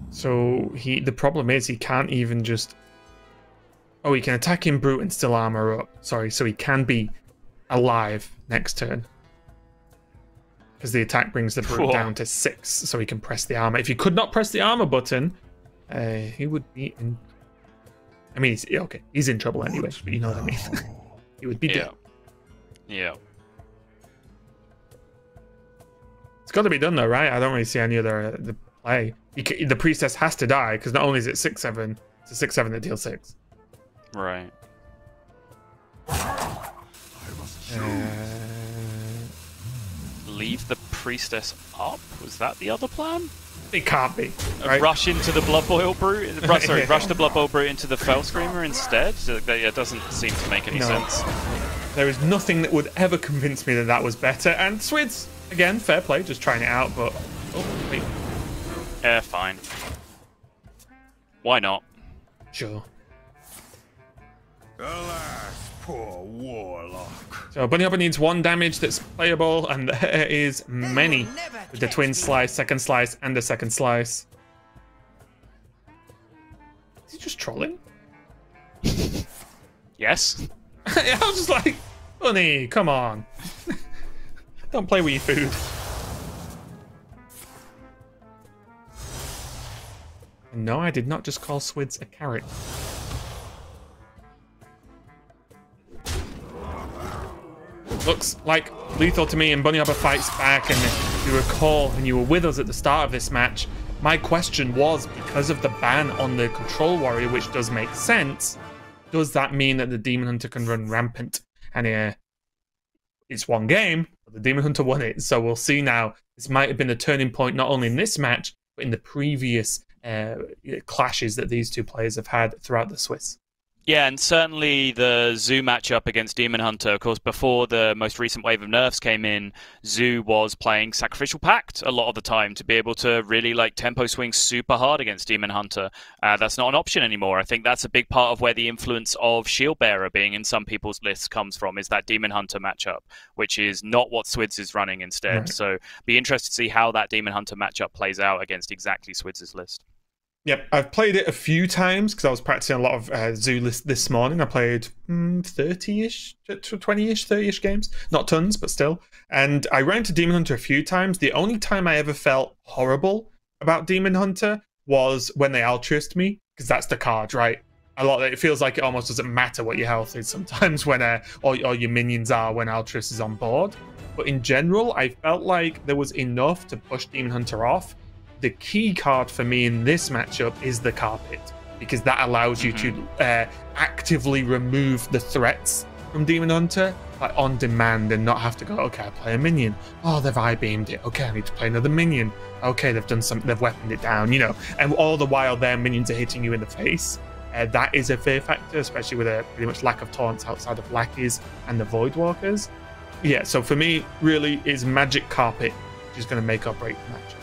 So the problem is he can't even just... Oh, he can attack in Brute and still armor up. Sorry, so he can be alive next turn. Because the attack brings the Brute down to 6, so he can press the armor. If he could not press the armor button, he would be in... I mean, he's in trouble anyway, but you know what I mean. He would be dead. Yeah. It's got to be done though, right? I don't really see any other the play. The Priestess has to die, because not only is it 6/7, it's a 6/7 that deals 6. Right. Leave the Priestess up? Was that the other plan? It can't be. Right? Rush into the Blood Boil Brute? Sorry, rush the Blood Boil Brute into the Fell Screamer instead? It doesn't seem to make any sense. There is nothing that would ever convince me that that was better. And Swids, again, fair play, just trying it out, but... Oh, wait. Yeah, fine. Why not? Sure. Alas, poor warlock. So Bunny Hopper needs 1 damage that's playable, and there is many with the twin slice, second slice, and the second slice. Is he just trolling? Yes. I was just like, Bunny, come on. Don't play with your food. No, I did not just call Swids a carrot. looks like lethal to me, and Bunny Hopper fights back. And if you recall, and you were with us at the start of this match, my question was, because of the ban on the Control Warrior, which does make sense, does that mean that the Demon Hunter can run rampant? And it's one game, but the Demon Hunter won it. So we'll see now. This might have been a turning point, not only in this match, but in the previous clashes that these two players have had throughout the Swiss. Yeah, and certainly the Zoo matchup against Demon Hunter, of course, before the most recent wave of nerfs came in, Zoo was playing Sacrificial Pact a lot of the time to be able to really tempo swing super hard against Demon Hunter. That's not an option anymore. I think that's a big part of where the influence of Shield Bearer being in some people's lists comes from, is that Demon Hunter matchup, which is not what Swids is running instead. Right. So be interested to see how that Demon Hunter matchup plays out against exactly Swids' list. Yep, I've played it a few times because I was practicing a lot of Zoo list this morning. I played 30-ish, 20-ish, 30-ish games. Not tons, but still. And I ran into Demon Hunter a few times. The only time I ever felt horrible about Demon Hunter was when they altruist me, because that's the card, right? It feels like it almost doesn't matter what your health is sometimes when or your minions are when altruist is on board. But in general, I felt like there was enough to push Demon Hunter off. The key card for me in this matchup is the Carpet, because that allows you to actively remove the threats from Demon Hunter on demand and not have to go, okay, I play a minion. Oh, they've eye-beamed it. Okay, I need to play another minion. Okay, they've weaponed it down, and all the while their minions are hitting you in the face. That is a fear factor, especially with a pretty much lack of taunts outside of Lackeys and the Voidwalkers. Yeah, so for me, really, is Magic Carpet which is going to make or break the matchup.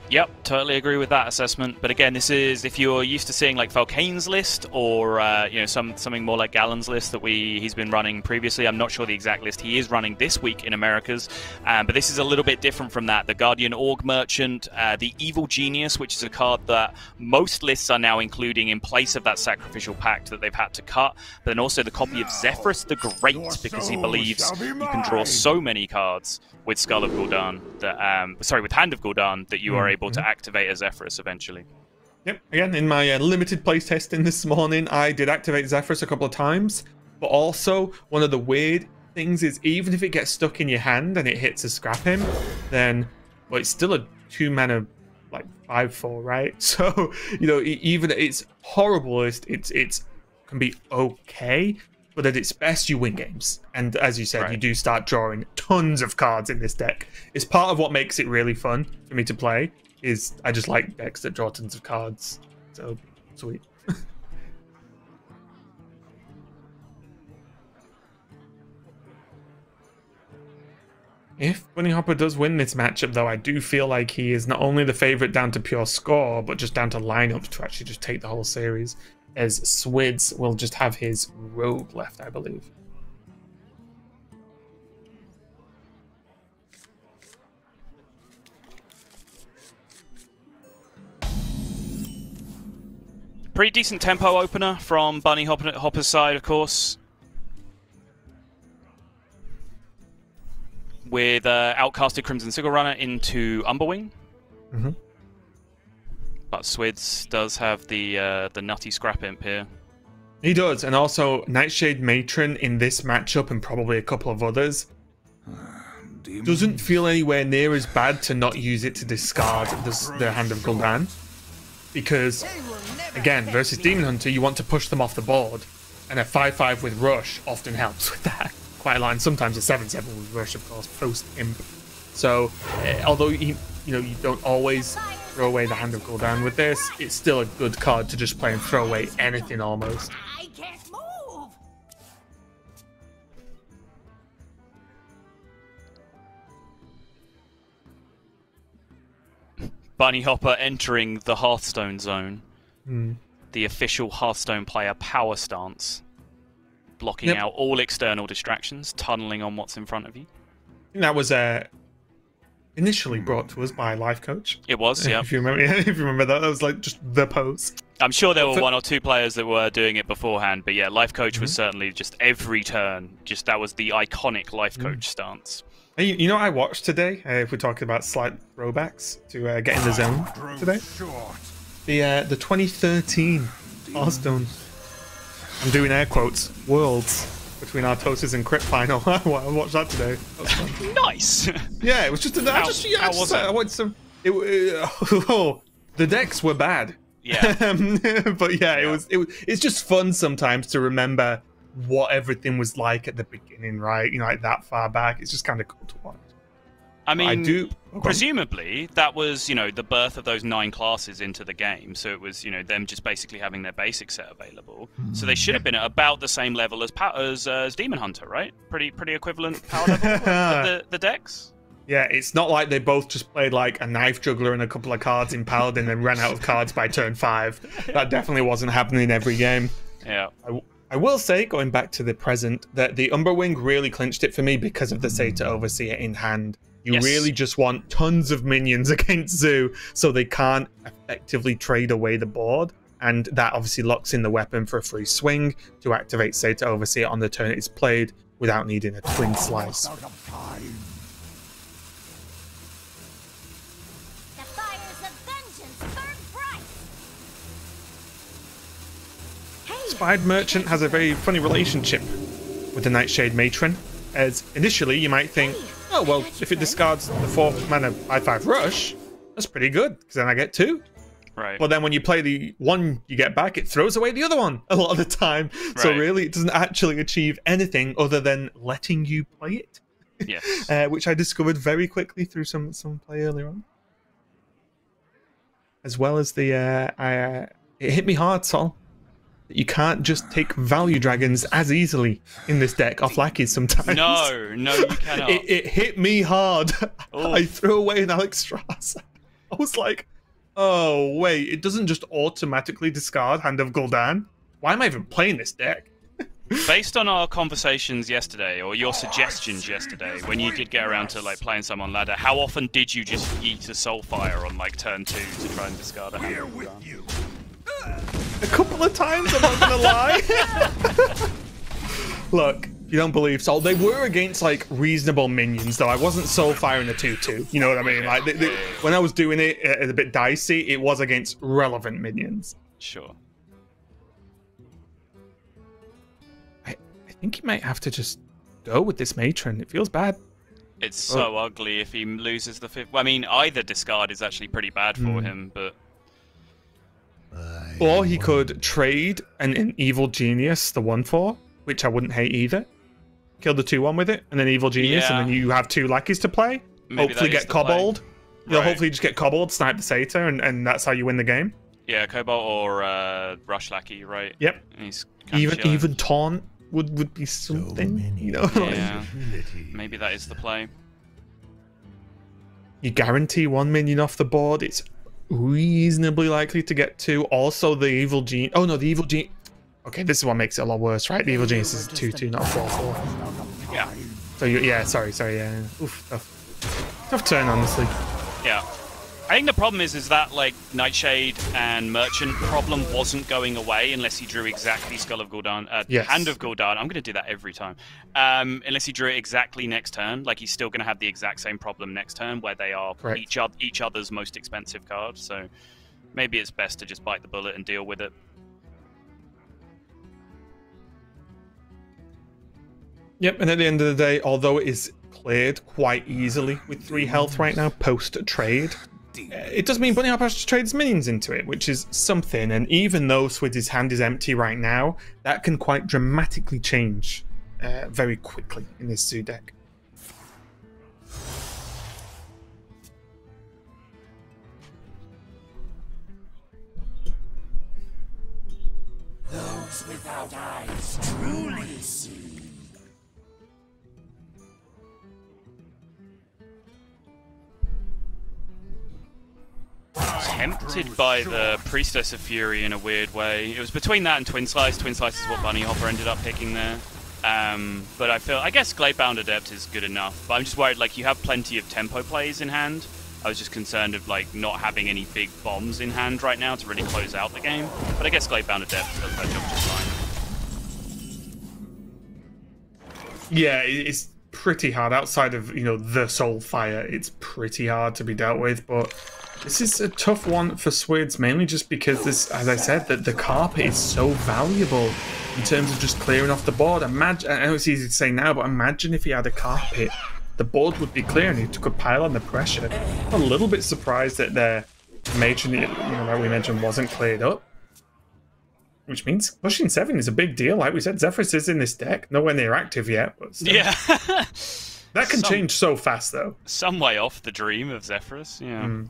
Yep, totally agree with that assessment. But again, this is if you're used to seeing like Valkane's list or something more like Gallon's list that he's been running previously. I'm not sure the exact list he is running this week in Americas, but this is a little bit different from that. The Guardian Org Merchant, the Evil Genius, which is a card that most lists are now including in place of that Sacrificial Pact that they've had to cut. But then also the copy of Zephyrus the Great, because he believes you can draw so many cards with Skull of Gul'dan that with Hand of Gul'dan that you are able to activate a Zephyrus eventually. Yep, again, in my limited playtesting this morning, I did activate Zephyrus a couple of times, but also one of the weird things is even if it gets stuck in your hand and it hits a scrap him, then it's still a 2-mana 5/4, right? So even it's horrible, it's can be okay, but at its best you win games. And as you said, you do start drawing tons of cards in this deck. It's part of what makes it really fun for me to play. Is I just like decks that draw tons of cards. So sweet. If Bunny Hopper does win this matchup, though, I do feel like he is not only the favorite down to pure score, but just down to lineup to actually just take the whole series, as Swids will just have his Rogue left, I believe. Pretty decent tempo opener from Bunny Hopper's side, of course. With outcasted Crimson Sigil Runner into Umberwing. But Swids does have the nutty Scrap Imp here. He does, and also Nightshade Matron in this matchup and probably a couple of others. Doesn't feel anywhere near as bad to not use it to discard the Hand of Gul'dan. Because, again, versus Demon Hunter, you want to push them off the board, and a 5/5 with Rush often helps with that quite a lot. And sometimes a 7/7 with Rush, of course, post Imp. So, although you don't always throw away the Hand of Gul'dan with this, it's still a good card to just play and throw away anything almost. I can't move. Bunny Hopper entering the Hearthstone zone. The official Hearthstone player power stance. Blocking out all external distractions, tunneling on what's in front of you. I think that was initially brought to us by Life Coach. It was, yeah. If you remember that was like just the post. I'm sure there were one or two players that were doing it beforehand, but yeah, Life Coach was certainly just every turn. That was the iconic Life Coach stance. You know what I watched today? If we're talking about slight throwbacks to get in the zone today, the 2013 Hearthstone. I'm doing air quotes. Worlds between Artosis and Crypt Final. I watched that today. That was fun. Nice. Yeah, it was just I wanted some. The decks were bad. Yeah. But yeah, it's just fun sometimes to remember what everything was like at the beginning, right? You know, like that far back. It's just kind of cool to watch. I mean, presumably that was, you know, the birth of those 9 classes into the game. So it was, you know, them just basically having their basic set available. So they should have been at about the same level as Demon Hunter, right? Pretty equivalent power level of the decks. Yeah, it's not like they both just played like a knife juggler and a couple of cards in Paladin and ran out of cards by turn 5. That definitely wasn't happening in every game. Yeah. I will say, going back to the present, that the Umberwing really clinched it for me because of the Satyr Overseer in hand. You really just want tons of minions against Zoo so they can't effectively trade away the board. And that obviously locks in the weapon for a free swing to activate Satyr Overseer on the turn it's played without needing a Twin Slice. The fires of vengeance burn bright. Spied Merchant has a very funny relationship with the Nightshade Matron, as initially you might think, oh, well, if it discards the 4 mana 5/5 rush, that's pretty good, because then I get 2. Right. But then when you play the one you get back, it throws away the other one a lot of the time. Right. So really, it doesn't actually achieve anything other than letting you play it. Yes. Which I discovered very quickly through some play earlier on. As well as the... it hit me hard, Sol. You can't just take value dragons as easily in this deck off lackeys sometimes. No, you cannot. It hit me hard. Ooh. I threw away an Alex Strauss. I was like, oh, wait, it doesn't just automatically discard Hand of Gul'dan? Why am I even playing this deck? Based on our conversations yesterday, or your suggestions yesterday, when you did get around to like playing some on ladder, how often did you just eat a Soulfire on like turn 2 to try and discard a Hand of Gul'dan? A couple of times, I'm not gonna lie. Look, if you don't believe Sol, they were against like reasonable minions, though. I wasn't Soulfire in the 2/2. You know what I mean? Like when I was doing it a bit dicey, it was against relevant minions. Sure. I think he might have to just go with this Matron. It feels bad. It's so ugly if he loses the 5th. I mean, either discard is actually pretty bad for him, but. Or he could trade an Evil Genius, the 1/4, which I wouldn't hate either. Kill the 2/1 with it, and then Evil Genius, and then you have 2 lackeys to play. Maybe hopefully get Kobold. Right. You'll hopefully just get Kobold, snipe the Satyr, and that's how you win the game. Yeah, Cobalt or Rush Lackey, right? Yep. And he's even Taunt would be something, you know? Yeah. Maybe that is the play. You guarantee 1 minion off the board. It's reasonably likely to get 2. Also, the Evil Genius. Oh no, the Evil Genius. Okay, this is what makes it a lot worse, right? The Evil Genius is 2/2, not 4/4. Yeah. So sorry, yeah. Oof, tough turn, honestly. Yeah. I think the problem is that like Nightshade and Merchant problem wasn't going away unless he drew exactly Skull of Gul'dan, Hand of Gul'dan. I'm going to do that every time. Unless he drew it exactly next turn, like he's still going to have the exact same problem next turn where they are each other's most expensive card. So maybe it's best to just bite the bullet and deal with it. Yep, and at the end of the day, although it is cleared quite easily with 3 health right now post-trade, it does mean Bunny Hopper has to trade his minions into it, which is something. And even though Swids' hand is empty right now, that can quite dramatically change very quickly in this Zoo deck. Those without eyes truly see. Tempted by the Priestess of Fury in a weird way. It was between that and Twin Slice. Twin Slice is what Bunny Hopper ended up picking there. But I guess Gladebound Adept is good enough. But I'm just worried, like, you have plenty of tempo plays in hand. I was just concerned of, like, not having any big bombs in hand right now to really close out the game. But I guess Gladebound Adept does that job just fine. Yeah, it's pretty hard. Outside of, you know, the Soulfire, it's pretty hard to be dealt with, but this is a tough one for Swids, mainly just because this, as I said, that the carpet is so valuable. in terms of just clearing off the board. Imagine, I know it's easy to say now, but imagine if he had a carpet. The board would be clear and he could pile on the pressure. I'm a little bit surprised that the matron, you know, like we mentioned, wasn't cleared up. Which means pushing 7 is a big deal. Like we said, Zephyrus is in this deck. Nowhere near active yet. But still. Yeah. That can change so fast, though. Some way off the dream of Zephyrus, yeah.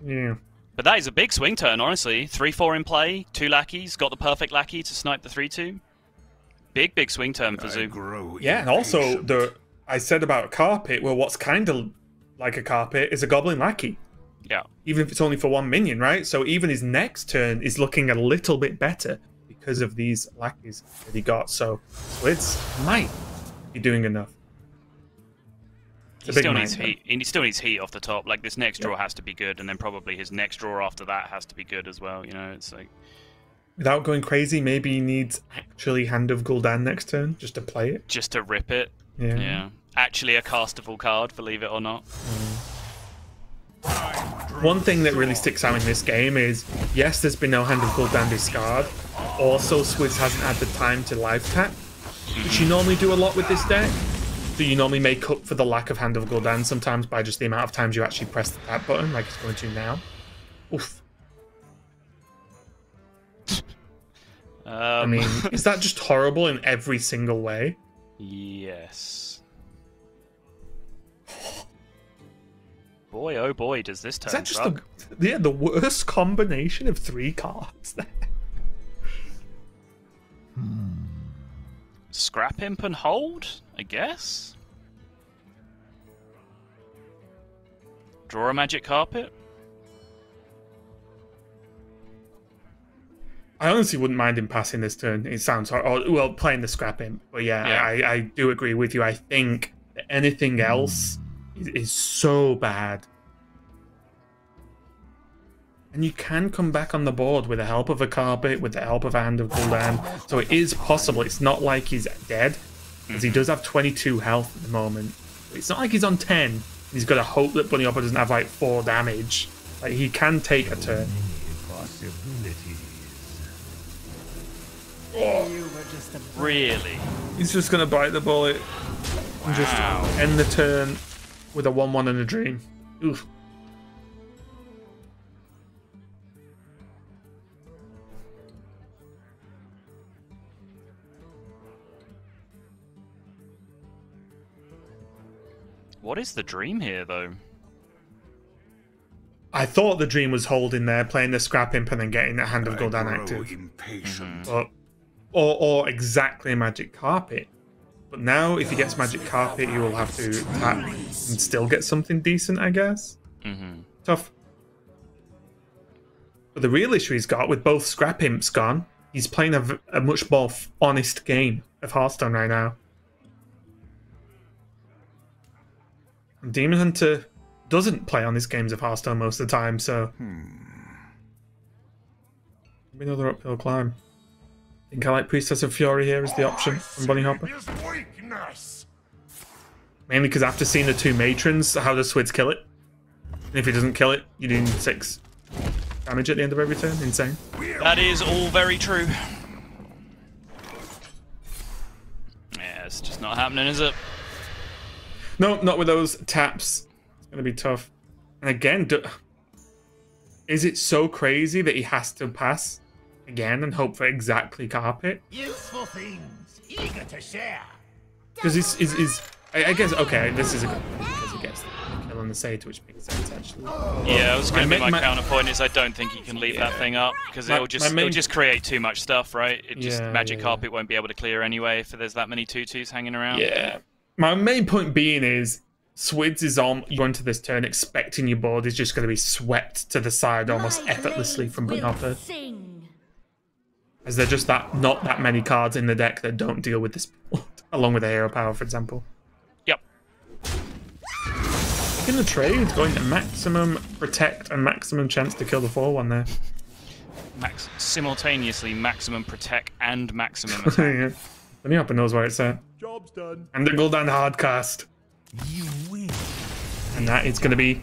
Yeah. But that is a big swing turn, honestly. 3-4 in play, 2 lackeys, got the perfect lackey to snipe the 3-2. Big swing turn for Zoo. Yeah, and also, I said about carpet, well, what's kind of like a carpet is a goblin lackey. Yeah. Even if it's only for 1 minion, right? So even his next turn is looking a little bit better because of these lackeys that he got. So Swids might be doing enough. He still needs heat. He still needs heat off the top. Like, this next draw has to be good, and then probably his next draw after that has to be good as well. You know, it's like... Without going crazy, maybe he needs actually Hand of Gul'dan next turn, just to play it. Just to rip it. Yeah. Actually a castable card, believe it or not. One thing that really sticks out in this game is, yes, there's been no Hand of Gul'dan discard. Also, Swids hasn't had the time to live tap, which you normally do a lot with this deck. So you normally make up for the lack of Hand of Gul'dan sometimes by just the amount of times you actually press the tap button, like it's going to now. Oof. I mean, is that just horrible in every single way? Yes. Boy, oh boy, does this turn Is that just the worst combination of 3 cards there? Scrap Imp and hold, I guess. Draw a magic carpet. I honestly wouldn't mind him passing this turn. It sounds hard. Or, well, playing the Scrap Imp. But yeah. I do agree with you. I think that anything else is so bad. And you can come back on the board with the help of a carpet, with the help of a Hand of Gul'dan. So it is possible. It's not like he's dead, because he does have 22 health at the moment. It's not like he's on 10. He's got to hope that Bunny Hopper doesn't have like 4 damage. Like, he can take a turn. Really? He's just going to bite the bullet and just end the turn with a 1-1 and a dream. Oof. What is the dream here, though? I thought the dream was holding there, playing the Scrap Imp and then getting the Hand of Gul'dan active. Or exactly a Magic Carpet. But now, if he gets Magic Carpet, he will have to tap and still get something decent, I guess. Tough. But the real issue he's got, with both Scrap Imps gone, he's playing a much more honest game of Hearthstone right now. And Demon Hunter doesn't play on his games of Hearthstone most of the time, so... Maybe another uphill climb. I think I like Priestess of Fury here as the option from Bunny Hopper. Mainly because after seeing the 2 matrons, how does Swids kill it? And if he doesn't kill it, you're doing 6 damage at the end of every turn. Insane. That is all very true. Yeah, it's just not happening, is it? No, not with those taps. It's going to be tough. And again, is it so crazy that he has to pass again and hope for exactly carpet? Useful things, eager to share. Because I guess, okay, this is a good point because he gets the kill on the Satyr, which makes sense, actually. Yeah, it was going to be my counterpoint is I don't think he can leave that thing up because it'll just create too much stuff, right? Magic Carpet won't be able to clear anyway if there's that many 2/2s hanging around. Yeah. My main point being is Swids is on going to this turn expecting your board is just going to be swept to the side almost effortlessly from Bunny Hopper. As there are just not that many cards in the deck that don't deal with this board, along with the Hero Power, for example. Yep. In the trade, going to maximum protect and maximum chance to kill the 4/1 there. Simultaneously maximum protect and maximum attack. Yeah. Bunny Hopper knows where it's at. Job's done. And the Gul'dan Hardcast. You win. And that is going to be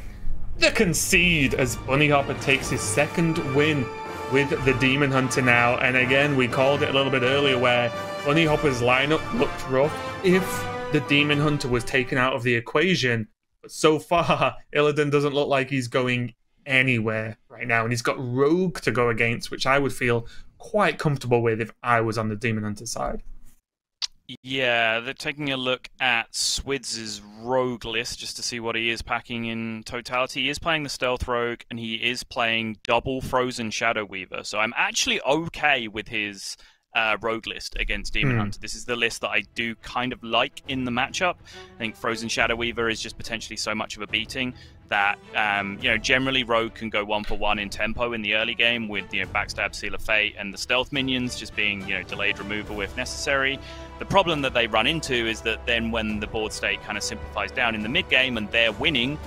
the concede as Bunny Hopper takes his 2nd win with the Demon Hunter now. And again, we called it a little bit earlier where Bunny Hopper's lineup looked rough if the Demon Hunter was taken out of the equation. But so far, Illidan doesn't look like he's going anywhere right now. And he's got Rogue to go against, which I would feel quite comfortable with if I was on the Demon Hunter side. Yeah, they're taking a look at Swids' rogue list just to see what he is packing in totality. He is playing the Stealth Rogue, and he is playing double Frozen Shadow Weaver. So I'm actually okay with his rogue list against Demon Hunter. This is the list that I do kind of like in the matchup. I think Frozen Shadow Weaver is just potentially so much of a beating that generally Rogue can go 1-for-1 in tempo in the early game with Backstab, Seal of Fate, and the stealth minions just being delayed removal if necessary. The problem that they run into is that then when the board state kind of simplifies down in the mid game and they're winning,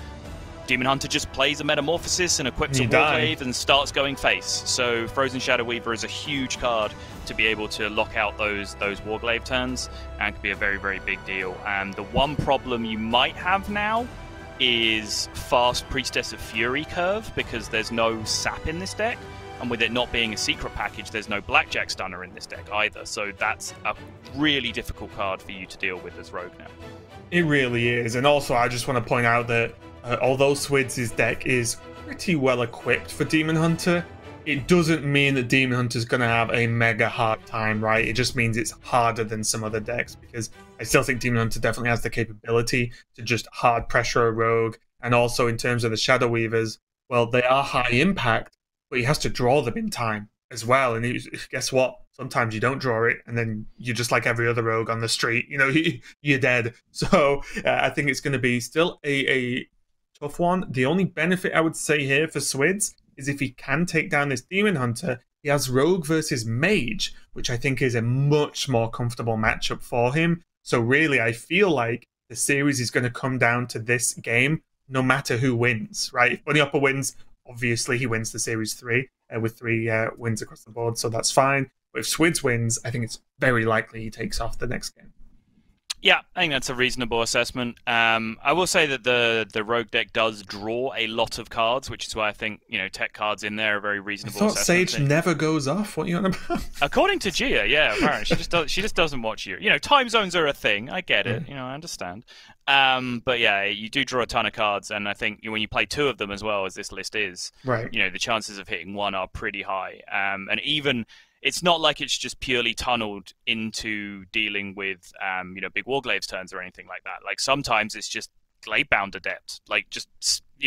Demon Hunter just plays a Metamorphosis and equips a Warglaive and starts going face. So Frozen Shadow Weaver is a huge card to be able to lock out those Warglaive turns, and could be a very, very big deal. The one problem you might have now is fast Priestess of Fury curve, because there's no sap in this deck, and with it not being a secret package, there's no Blackjack Stunner in this deck either. So that's a really difficult card for you to deal with as Rogue now. It really is. And also, I just want to point out that although Swids' deck is pretty well equipped for Demon Hunter, it doesn't mean that Demon Hunter's going to have a mega hard time, right? It just means it's harder than some other decks, because I still think Demon Hunter definitely has the capability to just hard pressure a Rogue. And also in terms of the Shadow Weavers, well, they are high impact, but he has to draw them in time as well. And guess what? Sometimes you don't draw it, and then you're just like every other Rogue on the street. You're dead. So I think it's going to be still a tough one. The only benefit I would say here for Swids is if he can take down this Demon Hunter, he has Rogue versus Mage, which I think is a much more comfortable matchup for him. So really, I feel like the series is going to come down to this game, no matter who wins, right? If Bunny Hopper wins, obviously he wins the Series 3 with 3 wins across the board, so that's fine. But if Swids wins, I think it's very likely he takes off the next game. Yeah, I think that's a reasonable assessment. I will say that the Rogue deck does draw a lot of cards, which is why I think tech cards in there are very reasonable. I thought Sage never goes off. What are you on about? According to Gia, yeah, apparently she just doesn't watch you. Time zones are a thing. I get it. I understand. But yeah, you do draw a ton of cards, and I think when you play 2 of them as well as this list is, right? The chances of hitting 1 are pretty high. And even it's not like it's just purely tunneled into dealing with, big Warglaives turns or anything like that. Like sometimes it's just Gladebound Adept. Like just,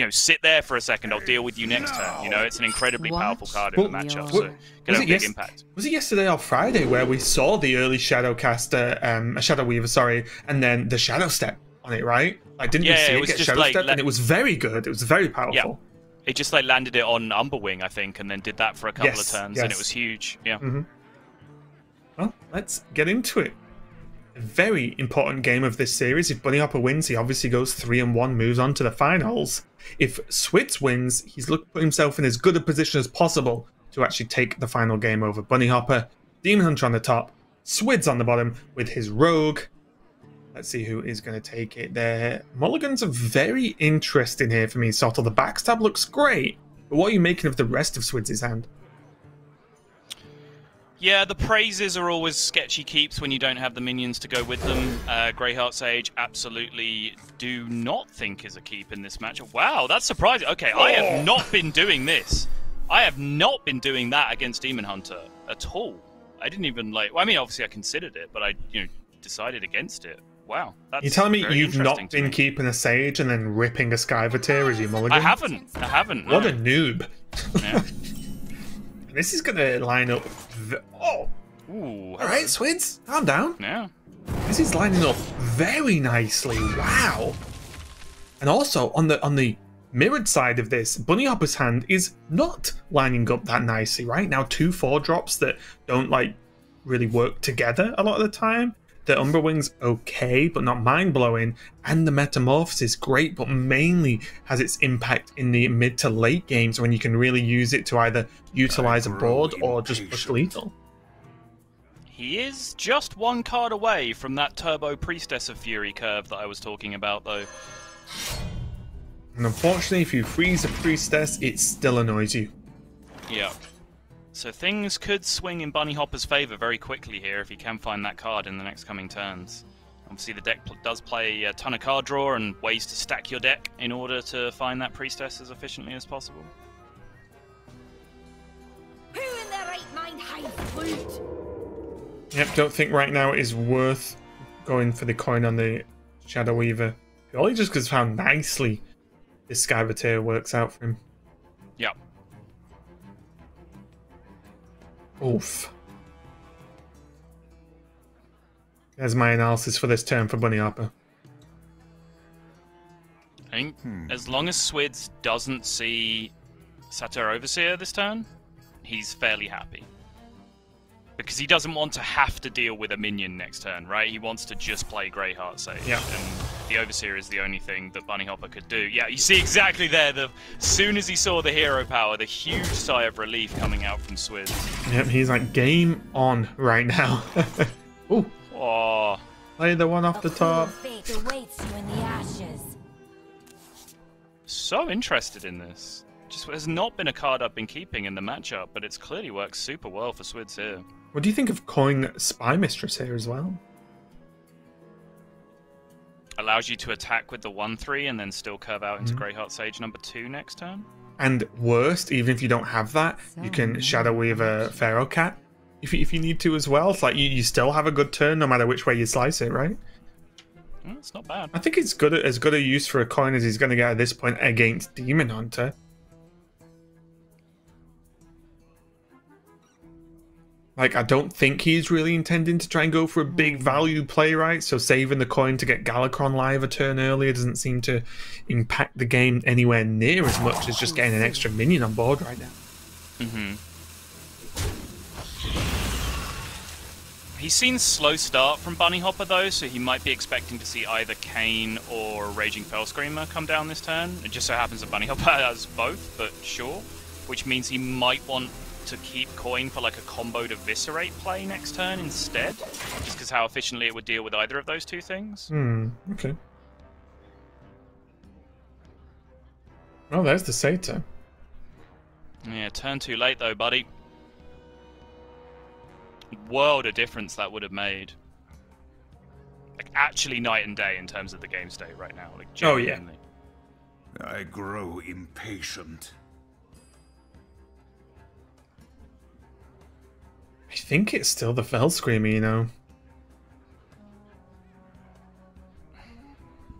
sit there for a second. I'll deal with you next turn. It's an incredibly powerful card in the matchup. So can have a big impact. Was it yesterday or Friday where we saw the early Shadowcaster, Shadow Weaver, sorry, and then the Shadow Step on it, right? Like didn't you see it get Shadow Step? And it was very good. It was very powerful. Yeah. It just landed it on Umberwing, I think, and then did that for a couple of turns, and it was huge. Yeah. Well, let's get into it. A very important game of this series. If Bunny Hopper wins, he obviously goes 3-1, moves on to the finals. If Swids wins, he's put himself in as good a position as possible to actually take the final game over Bunny Hopper. Demon Hunter on the top, Swids on the bottom with his Rogue. Let's see who is going to take it there. Mulligans are very interesting here for me, Sottle. The backstab looks great, but what are you making of the rest of Swids' hand? Yeah, the praises are always sketchy keeps when you don't have the minions to go with them. Greyheart Sage, absolutely do not think is a keep in this matchup. Wow, that's surprising. Okay, I have not been doing this. I have not been doing that against Demon Hunter at all. I didn't even well, I mean, obviously I considered it, but I decided against it. Wow. That's You're telling me you've not been keeping a Sage and then ripping a Skyvateer as your mulligan? I haven't. What a noob. Yeah. This is going to line up... Ooh. Alright, Swids, calm down. Yeah. This is lining up very nicely. Wow. And also, on the mirrored side of this, Bunny Hopper's hand is not lining up that nicely, right? Now, 2 4-drops that don't, really work together a lot of the time. The Umberwing's okay, but not mind-blowing. And the Metamorphosis, great, but mainly has its impact in the mid to late games when you can really use it to either utilize a board or just push lethal. He is just 1 card away from that Turbo Priestess of Fury curve that I was talking about, though. And unfortunately, if you freeze a Priestess, it still annoys you. Yeah. So things could swing in Bunny Hopper's favour very quickly here if he can find that card in the next coming turns. Obviously the deck does play a ton of card draw and ways to stack your deck in order to find that priestess as efficiently as possible. Who in their right mind hides flute? Yep, don't think right now it is worth going for the coin on the Shadow Weaver. Purely just because how nicely this Skyvateer works out for him. Yep. Oof. There's my analysis for this turn for Bunny Hopper. I think as long as Swids doesn't see Satyr Overseer this turn, he's fairly happy. Because he doesn't want to have to deal with a minion next turn, right? He wants to just play Greyheart Sage. Yeah. And the Overseer is the only thing that Bunny Hopper could do. Yeah, you see exactly there, as soon as he saw the hero power, the huge sigh of relief coming out from Swids. Yep, he's like game on right now. Ooh. Oh. Play the one off the top. Fate awaits you in the ashes. So interested in this. Just has not been a card I've been keeping in the matchup, but it's clearly worked super well for Swids here. What do you think of coin Spy Mistress here as well? Allows you to attack with the 1/3 and then still curve out into Greyheart Sage number 2 next turn. And worst, even if you don't have that, you can Shadow Weaver Pharaoh Cat if you need to as well. It's like you still have a good turn no matter which way you slice it, right? It's not bad. I think it's as good a use for a coin as he's going to get at this point against Demon Hunter. Like, I don't think he's really intending to try and go for a big value play, right? So saving the coin to get Galakron live a turn earlier doesn't seem to impact the game anywhere near as much as just getting an extra minion on board right now. He's seen slow start from Bunny Hopper though, so he might be expecting to see either Kayn or Raging Fell Screamer come down this turn. It just so happens that Bunny Hopper has both, but sure. Which means he might want to keep coin for like a comboed Eviscerate play next turn instead, just because how efficiently it would deal with either of those two things. Okay. Oh, there's the Satyr. Yeah, turn too late though, buddy. World of difference that would have made. Like actually night and day in terms of the game state right now. Like, genuinely. I grow impatient. I think it's still the Fell Screamer, you know.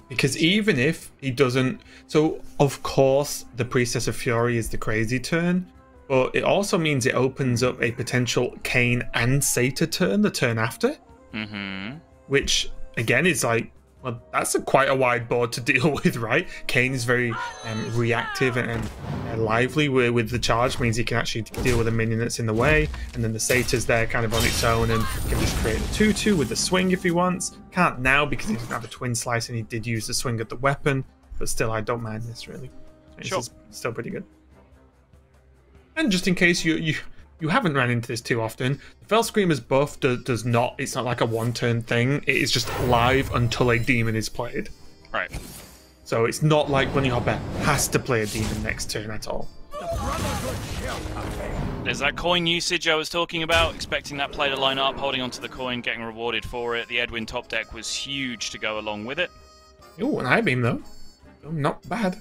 Because even if he doesn't... So, of course, the Priestess of Fury is the crazy turn, but it also means it opens up a potential Kayn and Satyr turn the turn after. Which, again, is like... Well, that's quite a wide board to deal with, right? Kayn is very reactive and lively with the charge, means he can actually deal with a minion that's in the way, and then the Satyr's there kind of on its own and can just create a 2/2 with the swing if he wants. Can't now because he doesn't have a twin slice and he did use the swing at the weapon, but still, I don't mind this really. This is still pretty good. And just in case you haven't ran into this too often, the Fell Screamer's buff does not, it's not like a one-turn thing, it is just live until a demon is played. Right. So it's not like Bunny Hopper has to play a demon next turn at all. There's that coin usage I was talking about, expecting that play to line up, holding onto the coin, getting rewarded for it. The Edwin top deck was huge to go along with it. Ooh, an I-beam though. Not bad.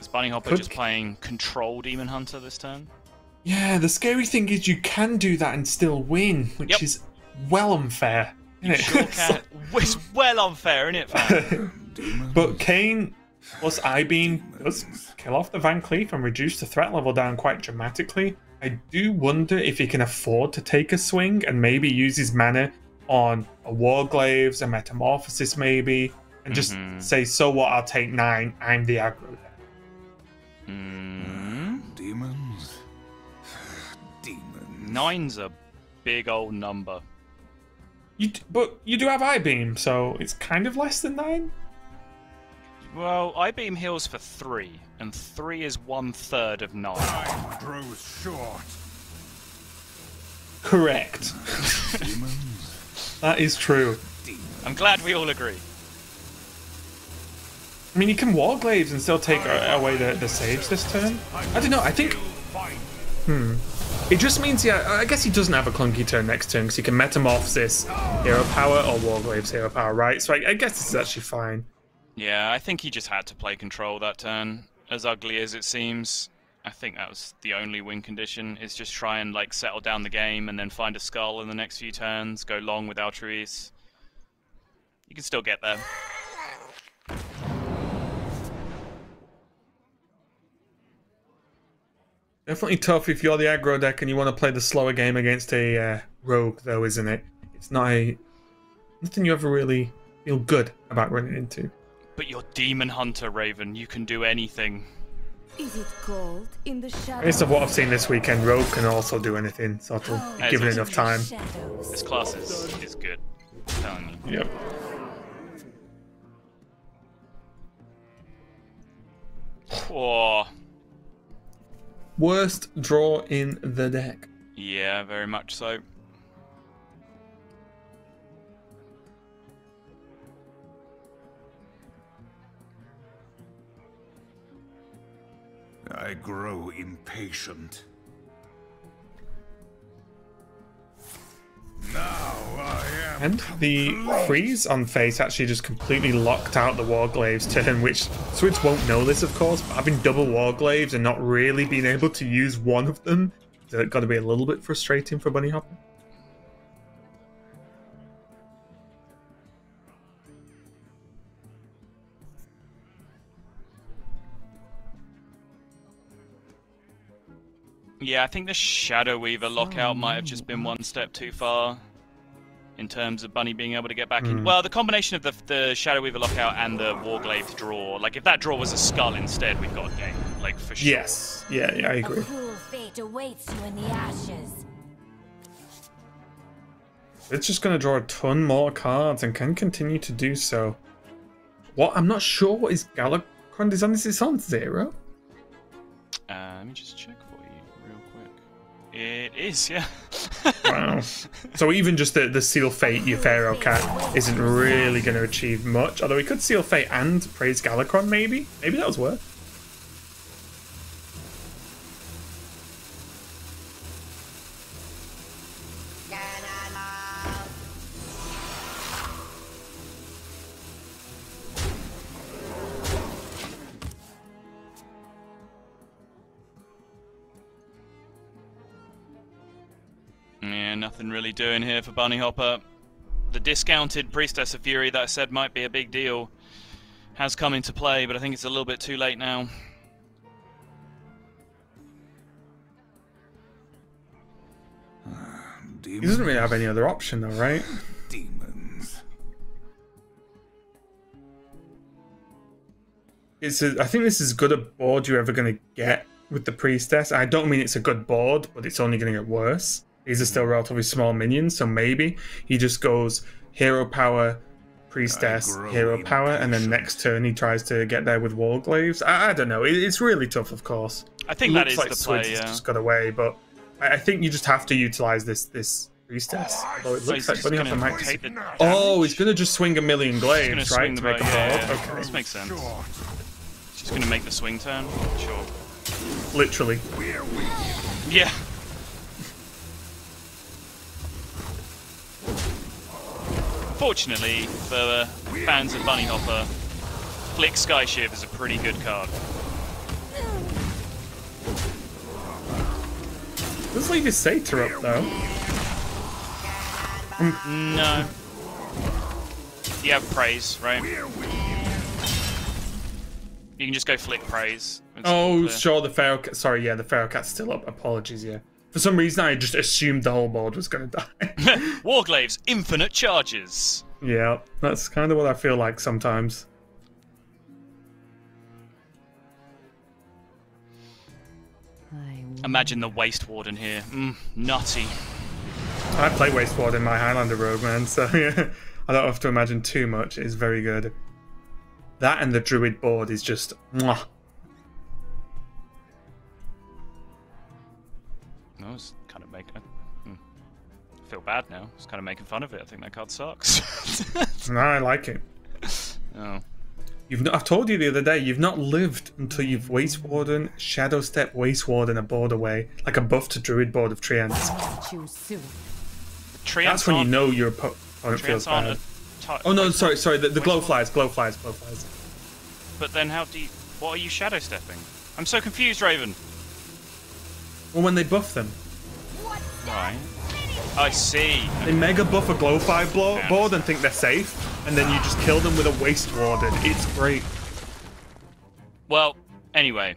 Is Bunny Hopper just playing Control Demon Hunter this turn? Yeah, the scary thing is you can do that and still win, which is well unfair. You sure can. It's well unfair, isn't it, fam? But Kayn plus I-beam does kill off the Van Cleef and reduce the threat level down quite dramatically. I do wonder if he can afford to take a swing and maybe use his mana on a Warglaves, a Metamorphosis maybe, and just say, so what, I'll take 9, I'm the aggro there. Demons. 9's a big old number. But you do have I-beam, so it's kind of less than 9? Well, I-beam heals for 3, and 3 is 1/3 of 9. Time grows short. Correct. That is true. I'm glad we all agree. I mean, you can Warglaves and still take away the Sage this turn. I don't know, I think It just means, yeah, I guess he doesn't have a clunky turn next turn because he can Metamorphosis Hero Power or Warglave's Hero Power, right? So I guess this is actually fine. Yeah, I think he just had to play control that turn. As ugly as it seems, I think that was the only win condition, is just try and like settle down the game and then find a skull in the next few turns, go long with Altruis. You can still get there. Definitely tough if you're the aggro deck and you want to play the slower game against a rogue, though, isn't it? It's nothing you ever really feel good about running into. But you're Demon Hunter, Raven. You can do anything. Is it cold in the shadows? Based on what I've seen this weekend, rogue can also do anything, so given enough time. This class is good. I'm telling you. Yep. Oh. Worst draw in the deck. Yeah, very much so. I grow impatient. Now I am. And the freeze on face actually just completely locked out the Warglaves turn, which Swids won't know this, of course, but having double Warglaves and not really being able to use one of them, it's got to be a little bit frustrating for Bunny Hopper. Yeah, I think the Shadow Weaver lockout might have just been one step too far in terms of Bunny being able to get back in. Well, the combination of the Shadow Weaver lockout and the Warglaive draw, like if that draw was a skull instead, we've got a game, like for sure. Yes, yeah, I agree. A cruel fate awaits you in the ashes. It's just going to draw a ton more cards and can continue to do so. What? I'm not sure what his Galakrond design is. It's on 0? Let me just check for you real quick. It is, yeah. Wow. So even just the Seal Fate, your Pharaoh Cat, isn't really going to achieve much. Although he could Seal Fate and Praise Galakrond, maybe? Maybe that was worth. Yeah, nothing really doing here for Bunny Hopper. The discounted Priestess of Fury that I said might be a big deal has come into play, but I think it's a little bit too late now. He doesn't really have any other option though, right? Demons. I think this is as good a board you're ever going to get with the Priestess. I don't mean it's a good board, but it's only going to get worse. These are still relatively small minions, so maybe he just goes Hero Power, Priestess, Hero Power, and then next turn he tries to get there with Warglaves. I don't know. It's really tough, of course. I think that is the play, yeah. Just got away, but I think you just have to utilize this Priestess. Although it looks like Bunny Hopper might take the Oh, he's going to just swing a million glaives, right, to make a board? Okay. This makes sense. She's going to make the swing turn? Sure. Literally. Yeah. Fortunately, for fans of Bunny Hopper, Flick Skyshiv is a pretty good card. Let's leave his Satyr up, though. No. You have Praise, right? You can just go Flick Praise. Oh, sure, the Pharaoh Cat. Sorry, yeah, the Pharaoh Cat's still up. Apologies, yeah. For some reason, I just assumed the whole board was going to die. Warglaves, infinite charges. Yeah, that's kind of what I feel like sometimes. Imagine the Waste Warden here. Nutty. I play Waste Warden in my Highlander Rogue, man, so yeah, I don't have to imagine too much. It's very good. That and the Druid board is just mwah. No, I was kind of making it. I feel bad now. I was kind of making fun of it. I think that card sucks. No, I like it. Oh. I've told you the other day, you've not lived until you've Waste Warden, Shadow Step Waste Warden a board away, like a buff to Druid board of Treants. That's when you know your opponent feels bad. Oh no, sorry, the glowflies. But then how do you... What are you shadow stepping? I'm so confused, Raven. Well, when they buff them. Right. I see. They mega buff a glowfly board and think they're safe, and then you just kill them with a Waste Warden. It's great. Well, anyway.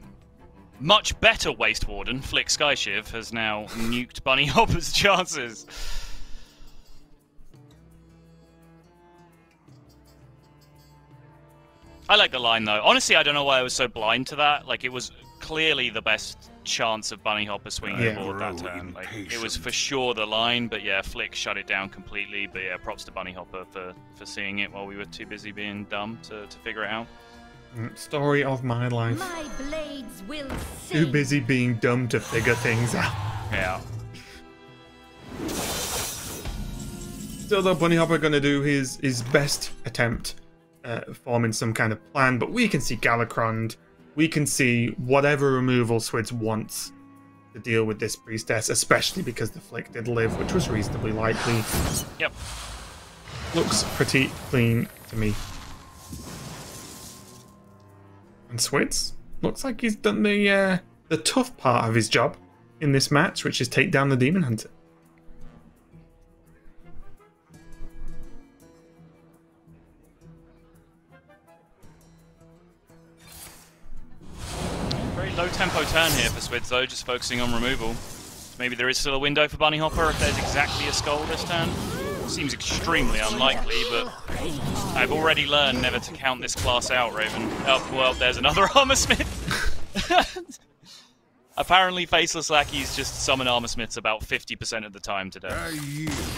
Much better Waste Warden, Flick Skyshiv, has now nuked Bunny Hopper's chances. I like the line, though. Honestly, I don't know why I was so blind to that. Like, it was clearly the best chance of Bunny Hopper swinging the board that turn. Like, it was for sure the line, but yeah, Flick shut it down completely. But yeah, props to Bunny Hopper for seeing it while we were too busy being dumb to figure it out. Story of my life. My blades will Too busy being dumb to figure things out. Yeah. Still, though, Bunny Hopper going to do his best attempt forming some kind of plan, but we can see Galakrond, we can see whatever removal Swids wants to deal with this priestess, especially because the Flick did live, which was reasonably likely. Yep. Looks pretty clean to me. And Swids looks like he's done the tough part of his job in this match, which is take down the Demon Hunter. Low tempo turn here for Swids though, just focusing on removal. Maybe there is still a window for Bunny Hopper if there's exactly a skull this turn. Seems extremely unlikely, but I've already learned never to count this class out, Raven. Oh, well, there's another Armor Smith. Apparently Faceless Lackeys just summon Armor Smiths about 50% of the time today.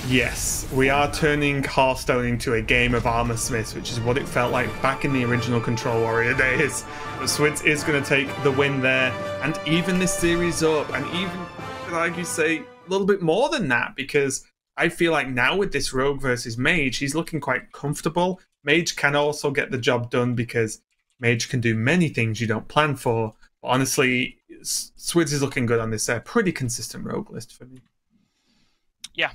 Yes, we are turning Hearthstone into a game of Armor Smiths, which is what it felt like back in the original Control Warrior days. But Swids is going to take the win there, and even this series up, and even, could argue, say, a little bit more than that, because I feel like now with this Rogue versus Mage, he's looking quite comfortable. Mage can also get the job done because Mage can do many things you don't plan for. But honestly, Swids is looking good on this pretty consistent Rogue list for me. Yeah,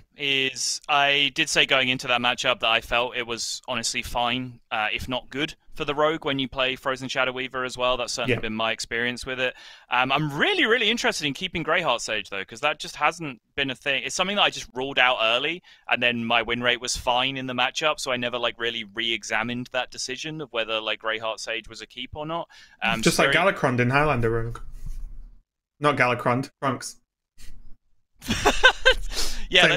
I did say going into that matchup that I felt it was honestly fine, if not good, for the Rogue when you play Frozen Shadow Weaver as well. That's certainly been my experience with it. I'm really, really interested in keeping Greyheart Sage, though, because that just hasn't been a thing. It's something that I just ruled out early, and then my win rate was fine in the matchup, so I never really re-examined that decision of whether Greyheart Sage was a keep or not. Just like Galakrond in Highlander Rogue. Not Galakrond, Trunks. Yeah,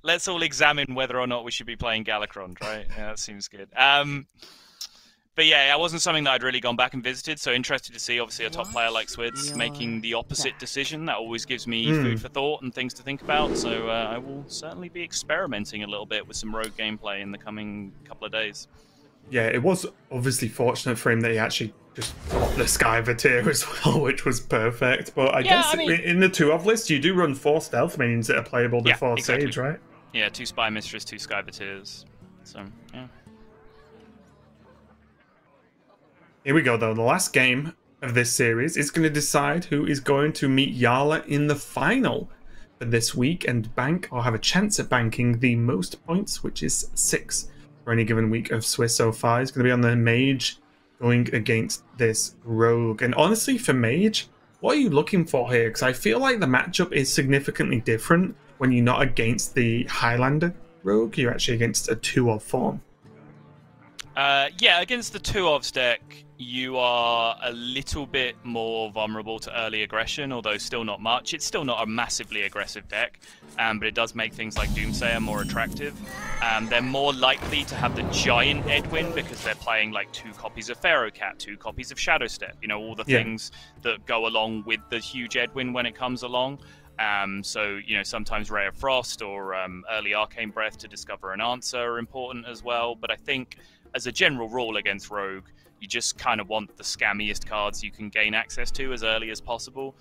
let's all examine whether or not we should be playing Galakrond, right? Yeah, that seems good. But yeah, it wasn't something that I'd really gone back and visited, so interested to see, obviously, a top player like Swids making the opposite decision. That always gives me food for thought and things to think about, so I will certainly be experimenting a little bit with some Rogue gameplay in the coming couple of days. Yeah, it was obviously fortunate for him that he actually just got the Skyvateer as well, which was perfect. But I guess in the 2-of list, you do run 4 stealth minions that are playable before Sage, right? Yeah, 2 Spy Mistress, 2 Skyvateers. So, yeah. Here we go, though. The last game of this series is going to decide who is going to meet Jarla in the final for this week and bank, or have a chance at banking, the most points, which is 6 for any given week of Swiss so far. He's going to be on the Mage going against this Rogue. And honestly, for Mage, what are you looking for here? Because I feel like the matchup is significantly different when you're not against the Highlander Rogue. You're actually against a 2-of form. Yeah, against the 2-ofs deck, you are a little bit more vulnerable to early aggression, although still not much. It's still not a massively aggressive deck, but it does make things like Doomsayer more attractive. They're more likely to have the giant Edwin because they're playing like 2 copies of Pharaoh Cat, 2 copies of Shadowstep, you know, all the things that go along with the huge Edwin when it comes along. So, you know, sometimes Ray of Frost or early Arcane Breath to discover an answer are important as well. But I think, as a general rule against Rogue, you just kind of want the scammiest cards you can gain access to as early as possible.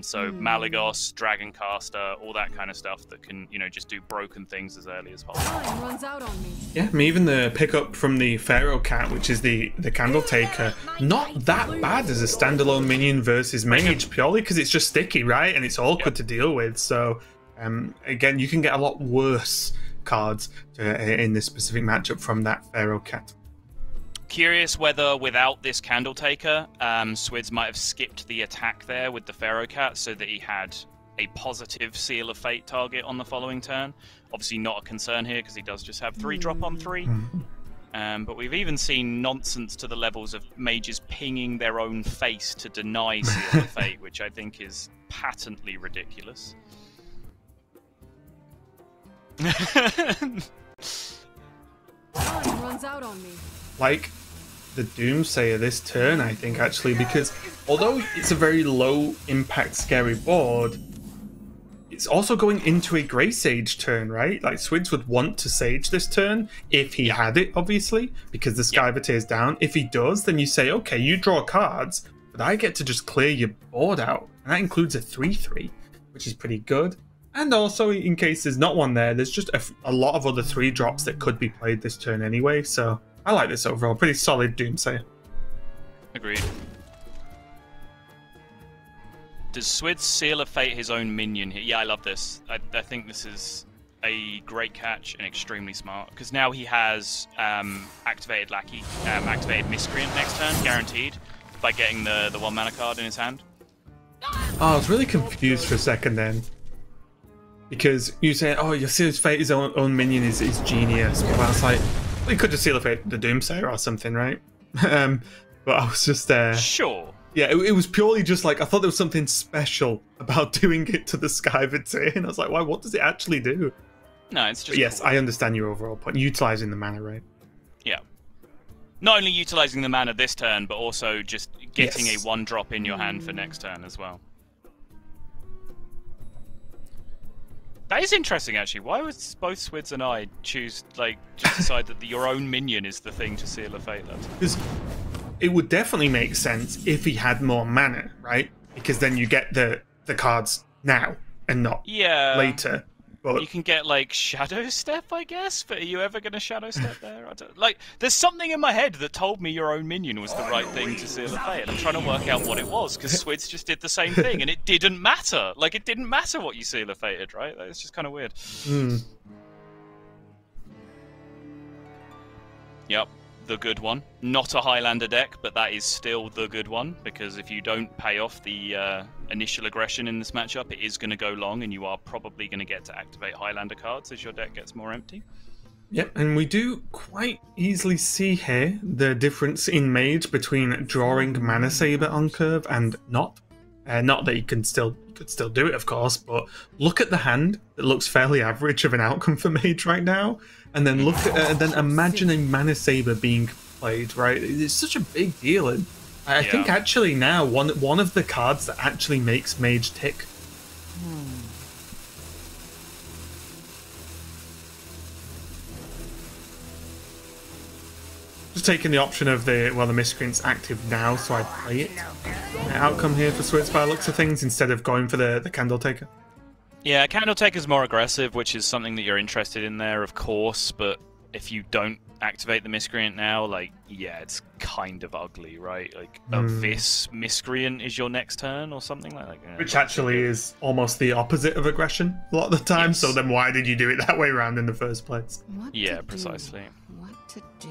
So Malygos, Dragoncaster, all that kind of stuff that can, you know, just do broken things as early as possible. Time runs out on me. Yeah, I mean, even the pickup from the Pharaoh Cat, which is the Candle Taker, not that bad as a standalone minion versus mage, purely because it's just sticky, right? And it's awkward to deal with. So, again, you can get a lot worse cards in this specific matchup from that Pharaoh Cat. Curious whether without this Candle Taker, Swids might have skipped the attack there with the Pharaoh Cat so that he had a positive Seal of Fate target on the following turn. Obviously not a concern here because he does just have 3 drop on 3. But we've even seen nonsense to the levels of mages pinging their own face to deny Seal of Fate, which I think is patently ridiculous. Time runs out on me. Like the Doomsayer this turn, I think, actually, because although it's a very low impact scary board, it's also going into a Grey Sage turn, right? Like Swids would want to Sage this turn if he had it, obviously, because the Skyvateer is down. If he does, then you say, okay, you draw cards, but I get to just clear your board out. And that includes a 3/3, which is pretty good. And also, in case there's not one there, there's just a lot of other 3-drops that could be played this turn anyway, so I like this overall. Pretty solid Doomsayer. Agreed. Does Swids Seal of Fate his own minion here? Yeah, I love this. I think this is a great catch and extremely smart, because now he has activated Lackey, activated Miscreant next turn, guaranteed, by getting the 1 mana card in his hand. Oh, I was really confused for a second then. Because you say, oh, your Seal of Fate, his own minion is genius. But I was like, well, you could just Seal of Fate the Doomsayer or something, right? But I was just Sure. Yeah, it was purely just like, I thought there was something special about doing it to the Skyvateer, and I was like, why, what does it actually do? No, it's just But yes, cool. I understand your overall point. Utilizing the mana, right? Yeah. Not only utilizing the mana this turn, but also just getting a 1-drop in your hand for next turn as well. That is interesting, actually. Why would both Swids and I choose, like, just decide that your own minion is the thing to Seal of Fate? Because it would definitely make sense if he had more mana, right? Because then you get the cards now and not later. But you can get, like, Shadow Step, I guess? But are you ever going to Shadow Step there? I don't... Like, there's something in my head that told me your own minion was the right thing to Seal of Fate. And I'm trying to work out what it was, because Swids just did the same thing, and it didn't matter. Like, it didn't matter what you Seal of Fated, right? Like, it's just kind of weird. Yep, the good one. Not a Highlander deck, but that is still the good one, because if you don't pay off the initial aggression in this matchup, it is going to go long, and you are probably going to get to activate Highlander cards as your deck gets more empty. Yep, and we do quite easily see here the difference in Mage between drawing Mana Saber on curve and not. Not that you could still do it, of course, but look at the hand that looks fairly average of an outcome for Mage right now, and then look at then imagine a Mana Saber being played, right? It's such a big deal, and I think actually now one of the cards that actually makes Mage tick. Just taking the option of the Miscreant's active now, so I play it. Outcome here for Swids by the looks of things, instead of going for the Candle Taker. Yeah, Candle Taker's more aggressive, which is something that you're interested in there, of course, but if you don't activate the Miscreant now, like, yeah, it's kind of ugly, right? Like, a Vis Miscreant is your next turn or something like that. Yeah, which actually is almost the opposite of aggression a lot of the time, so then why did you do it that way around in the first place? Yeah, precisely. What to do?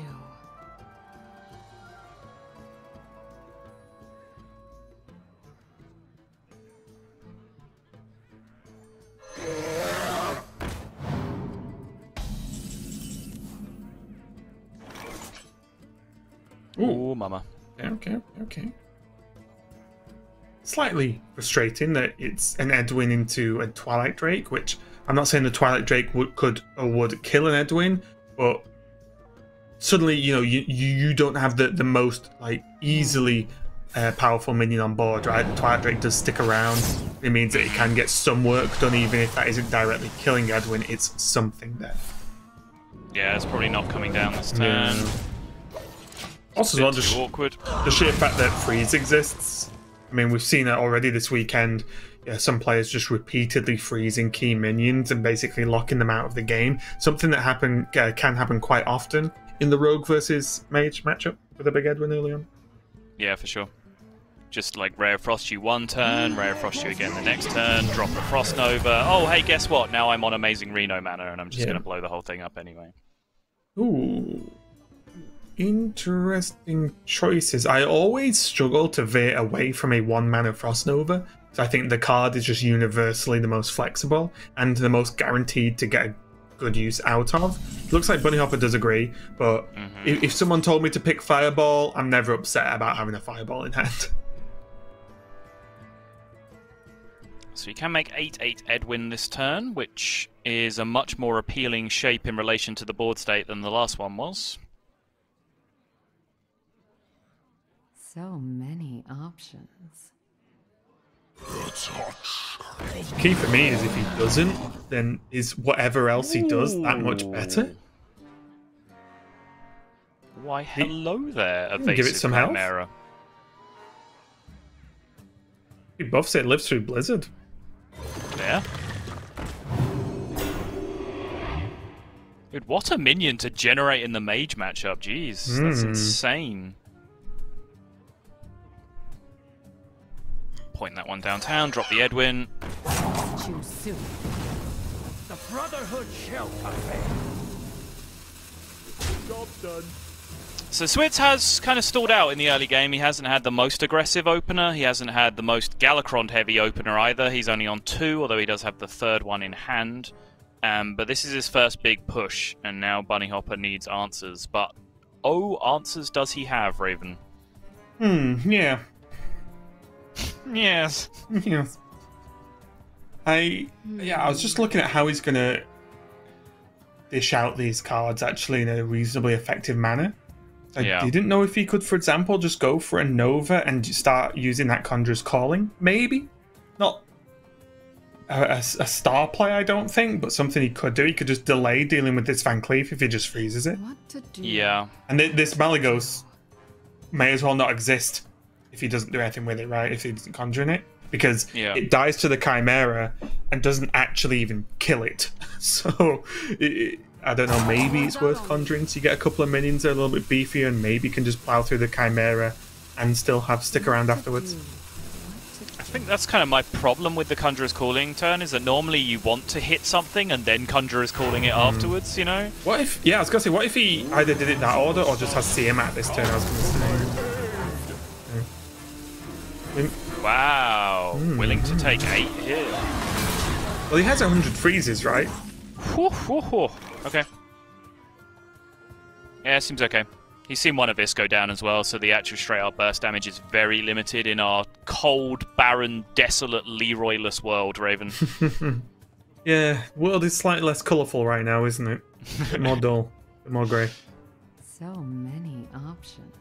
Ooh, mama. Okay. Slightly frustrating that it's an Edwin into a Twilight Drake, which I'm not saying the Twilight Drake would kill an Edwin, but suddenly, you know, you don't have the most like easily powerful minion on board, right? The Twilight Drake does stick around. It means that it can get some work done, even if that isn't directly killing Edwin. It's something there. Yeah, it's probably not coming down this turn. Yeah. Also, as well, just awkward. The sheer fact that freeze exists. I mean, we've seen it already this weekend. Yeah, some players just repeatedly freezing key minions and basically locking them out of the game. Something that can happen quite often in the Rogue versus Mage matchup with a Big Edwin early on. Yeah, for sure. Just like Rare Frost you one turn, Rare Frost you again the next turn, drop the Frost Nova. Oh, hey, guess what? Now I'm on Amazing Reno mana and I'm just going to blow the whole thing up anyway. Ooh. Interesting choices. I always struggle to veer away from a 1-mana Frost Nova. So I think the card is just universally the most flexible and the most guaranteed to get a good use out of. Looks like Bunny Hopper does agree, but if someone told me to pick Fireball, I'm never upset about having a Fireball in hand. So you can make 8/8 Edwin this turn, which is a much more appealing shape in relation to the board state than the last one was. So many options. Key for me is if he doesn't, then is whatever else he does that much better? Why, hello there, Evasive give it some Chimera. health. He buffs it, lives through Blizzard. Yeah. Dude, what a minion to generate in the mage matchup. Jeez, that's insane. Point that one downtown, drop the Edwin. Too soon. The Brotherhood shall prevail. Job done. So Swids has kind of stalled out in the early game. He hasn't had the most aggressive opener. He hasn't had the most Galakrond heavy opener either. He's only on 2, although he does have the 3rd one in hand. But this is his first big push, and now Bunny Hopper needs answers. But, oh, answers does he have, Raven? Yeah. Yes. Yes. I was just looking at how he's going to dish out these cards actually in a reasonably effective manner. I didn't know if he could, for example, just go for a Nova and start using that Conjurer's Calling. Maybe. Not a star play, I don't think, but something he could do. He could just delay dealing with this Van Cleef if he just freezes it. What to do? Yeah. And this Malygos may as well not exist if he doesn't do anything with it, right? If he doesn't conjure in it. Because it dies to the Chimera and doesn't actually even kill it. So, I don't know, maybe it's worth conjuring so you get a couple of minions that are a little bit beefier and maybe can just plow through the Chimera and still stick around afterwards. I think that's kind of my problem with the Conjurer's Calling turn, is that normally you want to hit something and then Conjurer's Calling it afterwards, you know? What if, I was going to say, what if he either did it that order or just has CM this turn, I was going to say. Wow, willing to take 8 here. Well, he has 100 freezes, right? Okay. Yeah, seems okay. He's seen one of this go down as well, so the actual straight-up burst damage is very limited in our cold, barren, desolate, Leroy-less world, Raven. Yeah, world is slightly less colourful right now, isn't it? A bit more dull, a bit more grey. So many options.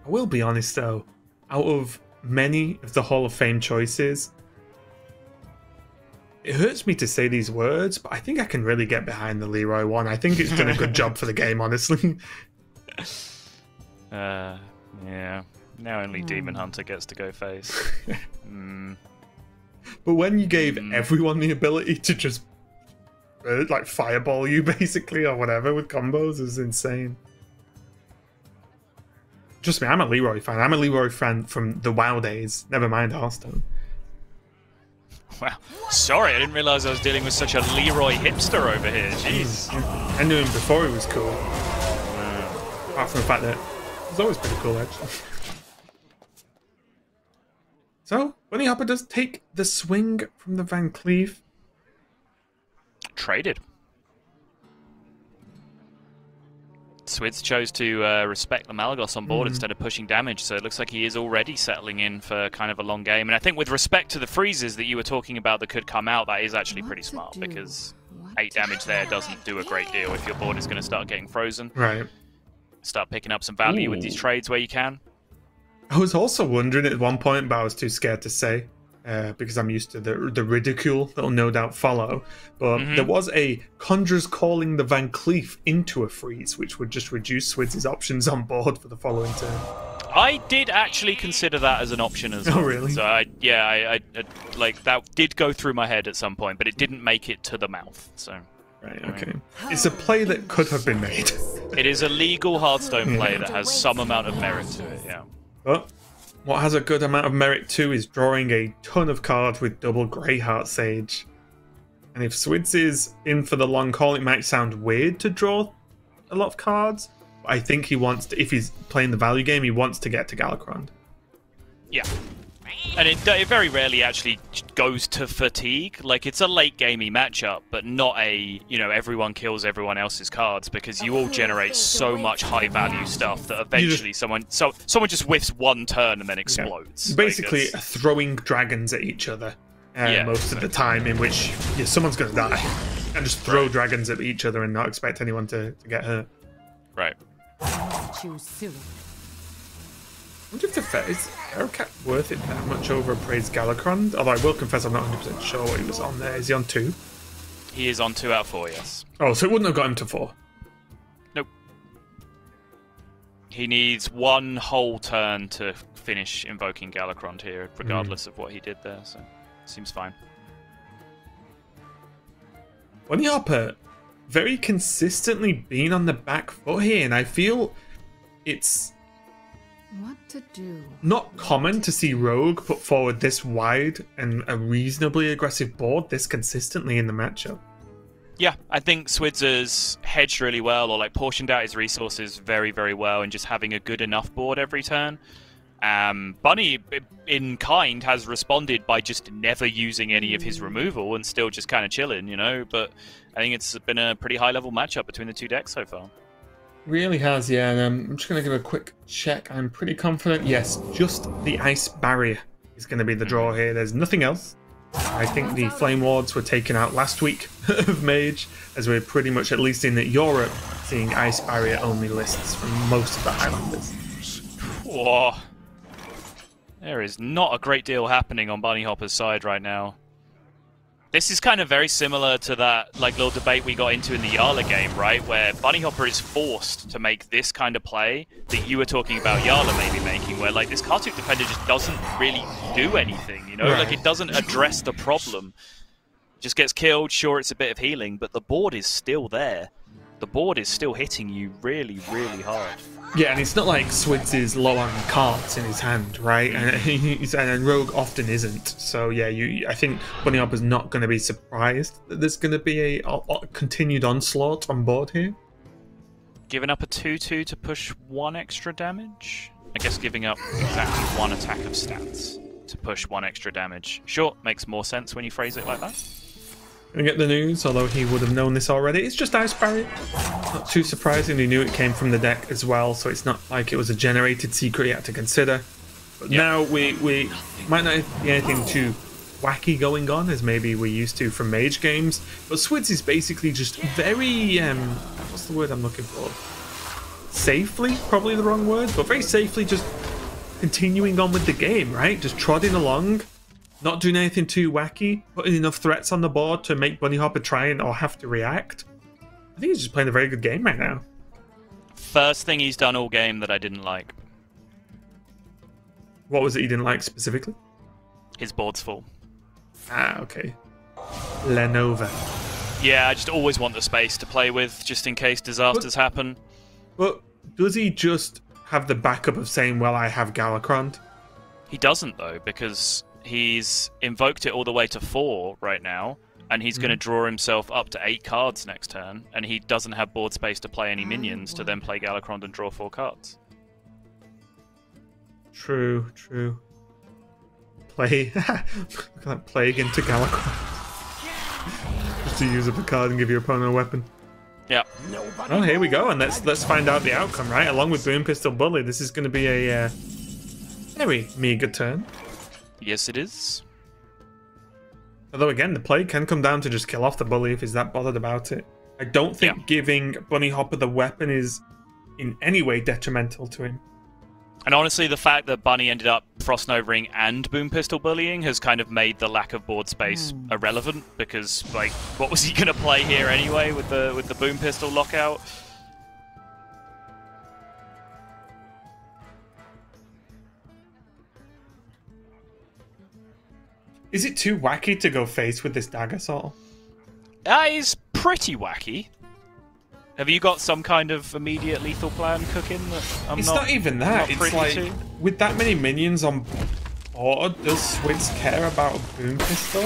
I will be honest though, out of many of the Hall of Fame choices, it hurts me to say these words, but I think I can really get behind the Leroy one. I think it's done a good job for the game, honestly. Yeah. Now only Demon Hunter gets to go face. But when you gave everyone the ability to just like fireball you basically or whatever with combos, it was insane. Trust me, I'm a Leroy fan. I'm a Leroy fan from the WoW days. Never mind Hearthstone. Wow. Sorry, I didn't realise I was dealing with such a Leroy hipster over here. Jeez. I knew him before he was cool. Apart from the fact that he's always pretty cool, actually. So, Bunny Hopper does take the swing from the Van Cleef. Traded. Swids chose to respect the Malygos on board instead of pushing damage, so it looks like he is already settling in for kind of a long game. And I think with respect to the freezes that you were talking about that could come out, that is actually pretty smart, because 8 damage there doesn't do a great deal if your board is going to start getting frozen. Right. Start picking up some value with these trades where you can. I was also wondering at one point, but I was too scared to say. because I'm used to the ridicule that'll no doubt follow. But there was a Conjurer's Calling the Van Cleef into a freeze, which would just reduce Swids' options on board for the following turn. I did actually consider that as an option as well. Oh, really? So I like that did go through my head at some point, but it didn't make it to the mouth. So. Right, okay. It's a play that could have been made. It is a legal Hearthstone play that has some amount of merit to it, yeah. But what has a good amount of merit too is drawing a ton of cards with double Greyheart Sage. And if Swids is in for the long haul, it might sound weird to draw a lot of cards. But I think he wants to, if he's playing the value game, he wants to get to Galakrond. Yeah. And it very rarely actually goes to fatigue. Like, it's a late gamey matchup, but not a, you know, everyone kills everyone else's cards, because you all generate so much high value stuff that eventually someone just whiffs one turn and then explodes. Yeah. Basically, throwing dragons at each other most of the time, in which someone's going to die. And just throw dragons at each other and not expect anyone to get hurt. Right. Too soon. I wonder if is Aerocat worth it that much over Appraised Galakrond? Although I will confess I'm not 100% sure what he was on there. Is he on 2? He is on 2 out of 4, yes. Oh, so it wouldn't have got him to 4? Nope. He needs one whole turn to finish invoking Galakrond here, regardless of what he did there, so seems fine. Bunny Hopper very consistently been on the back foot here, and I feel it's what to do. Not common to see Rogue put forward this wide and a reasonably aggressive board this consistently in the matchup. Yeah, I think Swids has hedged really well, or like portioned out his resources very, very well, and just having a good enough board every turn. Bunny, in kind, has responded by just never using any of his removal and still just kind of chilling, you know. But I think it's been a pretty high-level matchup between the two decks so far. Really has, yeah. And I'm just going to give a quick check. I'm pretty confident, yes, just the Ice Barrier is going to be the draw here. There's nothing else. I think the Flame Wards were taken out last week of Mage, as we're pretty much, at least in Europe, seeing Ice Barrier only lists from most of the Highlanders. Whoa. There is not a great deal happening on Bunny Hopper's side right now. This is kind of very similar to that like little debate we got into in the Yarla game, right? Where Bunny Hopper is forced to make this kind of play that you were talking about Yarla maybe making, where like this Kartuk Defender just doesn't really do anything, you know? Right. Like it doesn't address the problem. Just gets killed, sure it's a bit of healing, but the board is still there. The board is still hitting you really, really hard. Yeah, and it's not like Swids is low on cards in his hand, right? And Rogue often isn't. So yeah, I think Bunny Hopper's not going to be surprised that there's going to be a continued onslaught on board here. Giving up a 2/2 to push 1 extra damage? I guess giving up exactly 1 attack of stats to push 1 extra damage. Sure, makes more sense when you phrase it like that. We get the news, although he would have known this already. It's just Ice Barrier. Not too surprising, he knew it came from the deck as well, so it's not like it was a generated secret he had to consider. But now we might not be anything too wacky going on as maybe we used to from Mage games, but Swids is basically just very, what's the word I'm looking for? Safely, probably the wrong word, but very safely just continuing on with the game, right? Just trotting along. Not doing anything too wacky, putting enough threats on the board to make Bunny Hopper try or have to react. I think he's just playing a very good game right now. First thing he's done all game that I didn't like. What was it you didn't like specifically? His board's full. Ah, okay. Lenova. Yeah, I just always want the space to play with, just in case disasters happen. But does he just have the backup of saying, well, I have Galakrond? He doesn't, though, because he's invoked it all the way to 4 right now, and he's going to draw himself up to 8 cards next turn, and he doesn't have board space to play any minions to then play Galakrond and draw 4 cards. True. Play Plague into Galakrond. Just to use up a card and give your opponent a weapon. Yeah. Oh, here we go, and let's find out the outcome, right? Along with Boom Pistol Bully, this is going to be a very meager turn. Yes, it is. Although, again, the play can come down to just kill off the bully if he's that bothered about it. I don't think giving Bunny Hopper the weapon is in any way detrimental to him. And honestly, the fact that Bunny ended up Frost Novering and Boom Pistol bullying has kind of made the lack of board space irrelevant, because like, what was he gonna play here anyway with the Boom Pistol lockout? Is it too wacky to go face with this dagger Saul? It's pretty wacky. Have you got some kind of immediate lethal plan cooking that It's not even that. It's like, with that many minions on board, does Swids care about a Boom Pistol?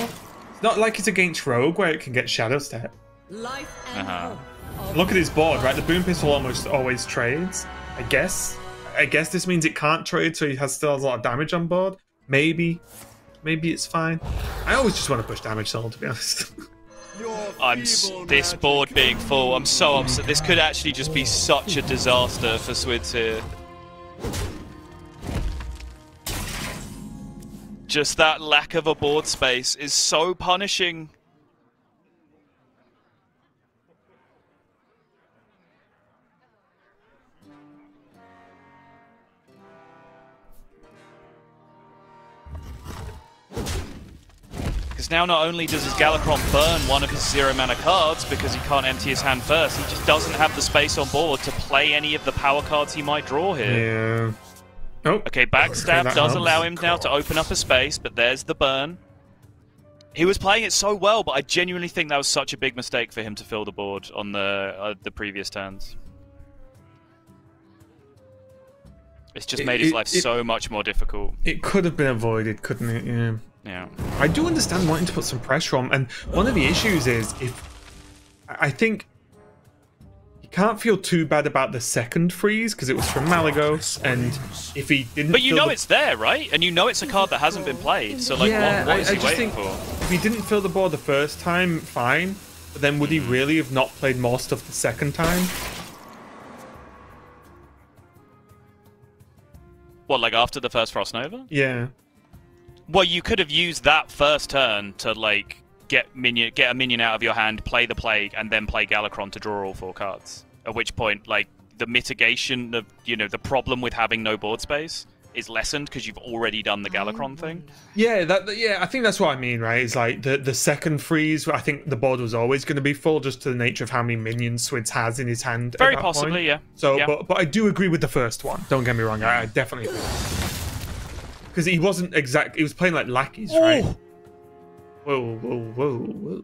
It's not like it's against Rogue where it can get Shadow Step. Life and hope. Look at his board, right? The Boom Pistol almost always trades, I guess. I guess this means it can't trade, so he still has a lot of damage on board. Maybe it's fine. I always just want to push damage Soul, to be honest. This board being full, I'm so upset. This could actually just be such a disaster for Swids here. Just that lack of a board space is so punishing. Because now not only does his Galakron burn one of his 0 mana cards because he can't empty his hand first, he just doesn't have the space on board to play any of the power cards he might draw here. Yeah. Oh. Okay, Backstab does allow him now to open up a space, but there's the burn. He was playing it so well, but I genuinely think that was such a big mistake for him to fill the board on the previous turns. It's just made his life so much more difficult. It could have been avoided, couldn't it? Yeah. Yeah. I do understand wanting to put some pressure on, and one of the issues is I think you can't feel too bad about the second freeze because it was from Malygos, and if he didn't. But you know it's there, right? And you know it's a card that hasn't been played. So like, what is he waiting for? If he didn't fill the board the first time, fine. But then would he really have not played more stuff the second time? What, like after the first Frost Nova? Yeah. Well, you could have used that first turn to like get a minion out of your hand, play the Plague, and then play Galakron to draw all 4 cards. At which point, like, the mitigation of, you know, the problem with having no board space is lessened because you've already done the Galakron thing. Yeah, I think that's what I mean, right? It's like the second freeze. I think the board was always going to be full, just to the nature of how many minions Swids has in his hand. Very possibly, yeah. So, yeah. But I do agree with the first one. Don't get me wrong. I definitely agree. Because he wasn't he was playing like lackeys, right? Whoa.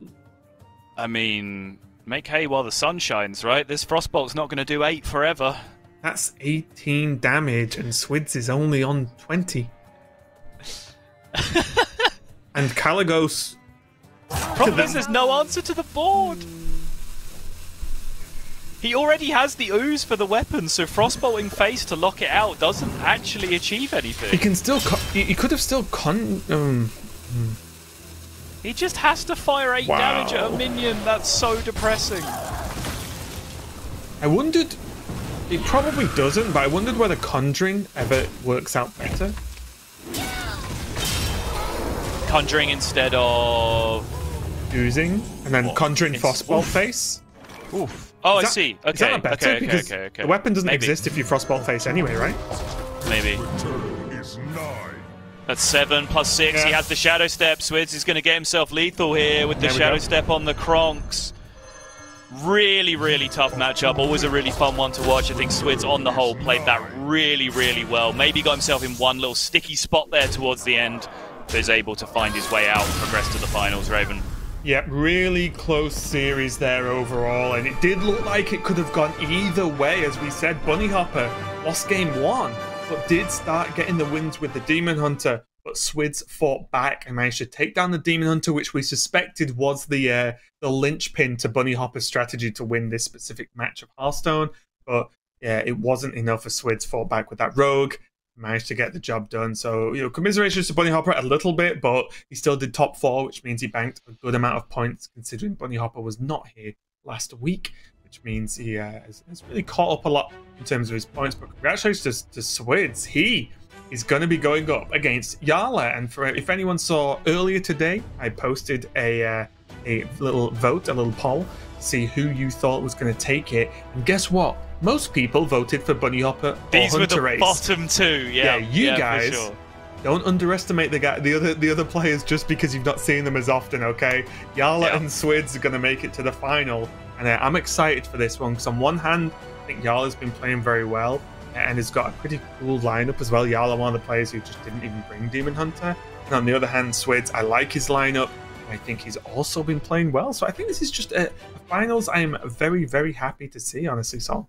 I mean, make hay while the sun shines, right? This Frostbolt's not going to do 8 forever. That's 18 damage, and Swids is only on 20. And Kalecgos... Problem is there's no answer to the board. He already has the ooze for the weapon, so Frostbolting face to lock it out doesn't actually achieve anything. He can still... he could have still He just has to fire 8 damage at a minion. That's so depressing. I wondered... It probably doesn't, but I wondered whether Conjuring ever works out better. Conjuring instead of... Oozing, and then Conjuring Frostbolt face. Oof. Oh, I see. Okay. Is that not better? Because the weapon doesn't exist if you Frostbolt face anyway, right? Maybe. That's 7 plus 6. Yeah. He has the Shadow Step. Swids is going to get himself lethal here with the Shadow Step on the Kronks. Really, really tough matchup. Always a really fun one to watch. I think Swids, on the whole, played that really, really well. Maybe got himself in one little sticky spot there towards the end, but is able to find his way out and progress to the finals, Raven. Yep, really close series there overall, and it did look like it could have gone either way. As we said, Bunnyhoppor lost game 1, but did start getting the wins with the Demon Hunter. But Swids fought back and managed to take down the Demon Hunter, which we suspected was the linchpin to Bunnyhoppor's strategy to win this specific match of Hearthstone. But yeah, it wasn't enough for Swids. Fought back with that Rogue, managed to get the job done. So, you know, commiserations to Bunnyhoppor a little bit, but he still did top 4, which means he banked a good amount of points, considering Bunnyhoppor was not here last week, which means he has really caught up a lot in terms of his points. But congratulations to Swids. He is going to be going up against Yala. And for if anyone saw earlier today, I posted a little vote, a little poll, to see who you thought was going to take it. And guess what? most people voted for Bunny Hopper or These were Hunter the Race. bottom two. Yeah, you for guys. sure. Don't underestimate the other players just because you've not seen them as often, okay? Yala and Swids are going to make it to the final, and I'm excited for this one because on one hand, I think Yala's been playing very well and has got a pretty cool lineup as well. Yala, one of the players who just didn't even bring Demon Hunter, and on the other hand, Swids, I like his lineup. I think he's also been playing well, so I think this is just a finals I'm very, very happy to see, honestly, Sol.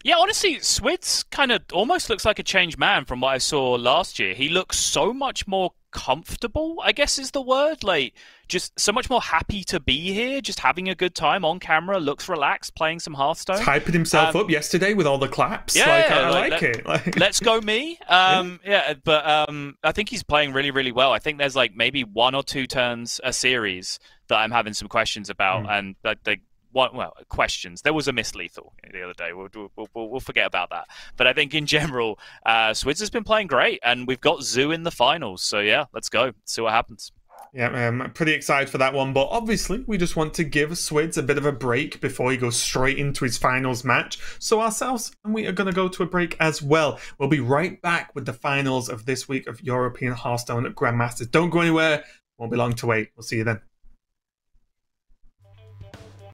Yeah, honestly, Swids kind of almost looks like a changed man from what I saw last year. He looks so much more comfortable, I guess is the word. Like, just so much more happy to be here, just having a good time on camera, looks relaxed, playing some Hearthstone. Hyping himself up yesterday with all the claps. Yeah, I like it. Let's go me. But I think he's playing really, really well. I think there's like maybe 1 or 2 turns a series that I'm having some questions about, and questions. There was a Miss Lethal the other day. We'll forget about that. But I think in general, Swids has been playing great, and we've got Zoo in the finals. So yeah, let's go. See what happens. Yeah, I'm pretty excited for that one. But obviously, we just want to give Swids a bit of a break before he goes straight into his finals match. So ourselves, and we are going to go to a break as well. We'll be right back with the finals of this week of European Hearthstone Grandmasters. Don't go anywhere. Won't be long to wait. We'll see you then.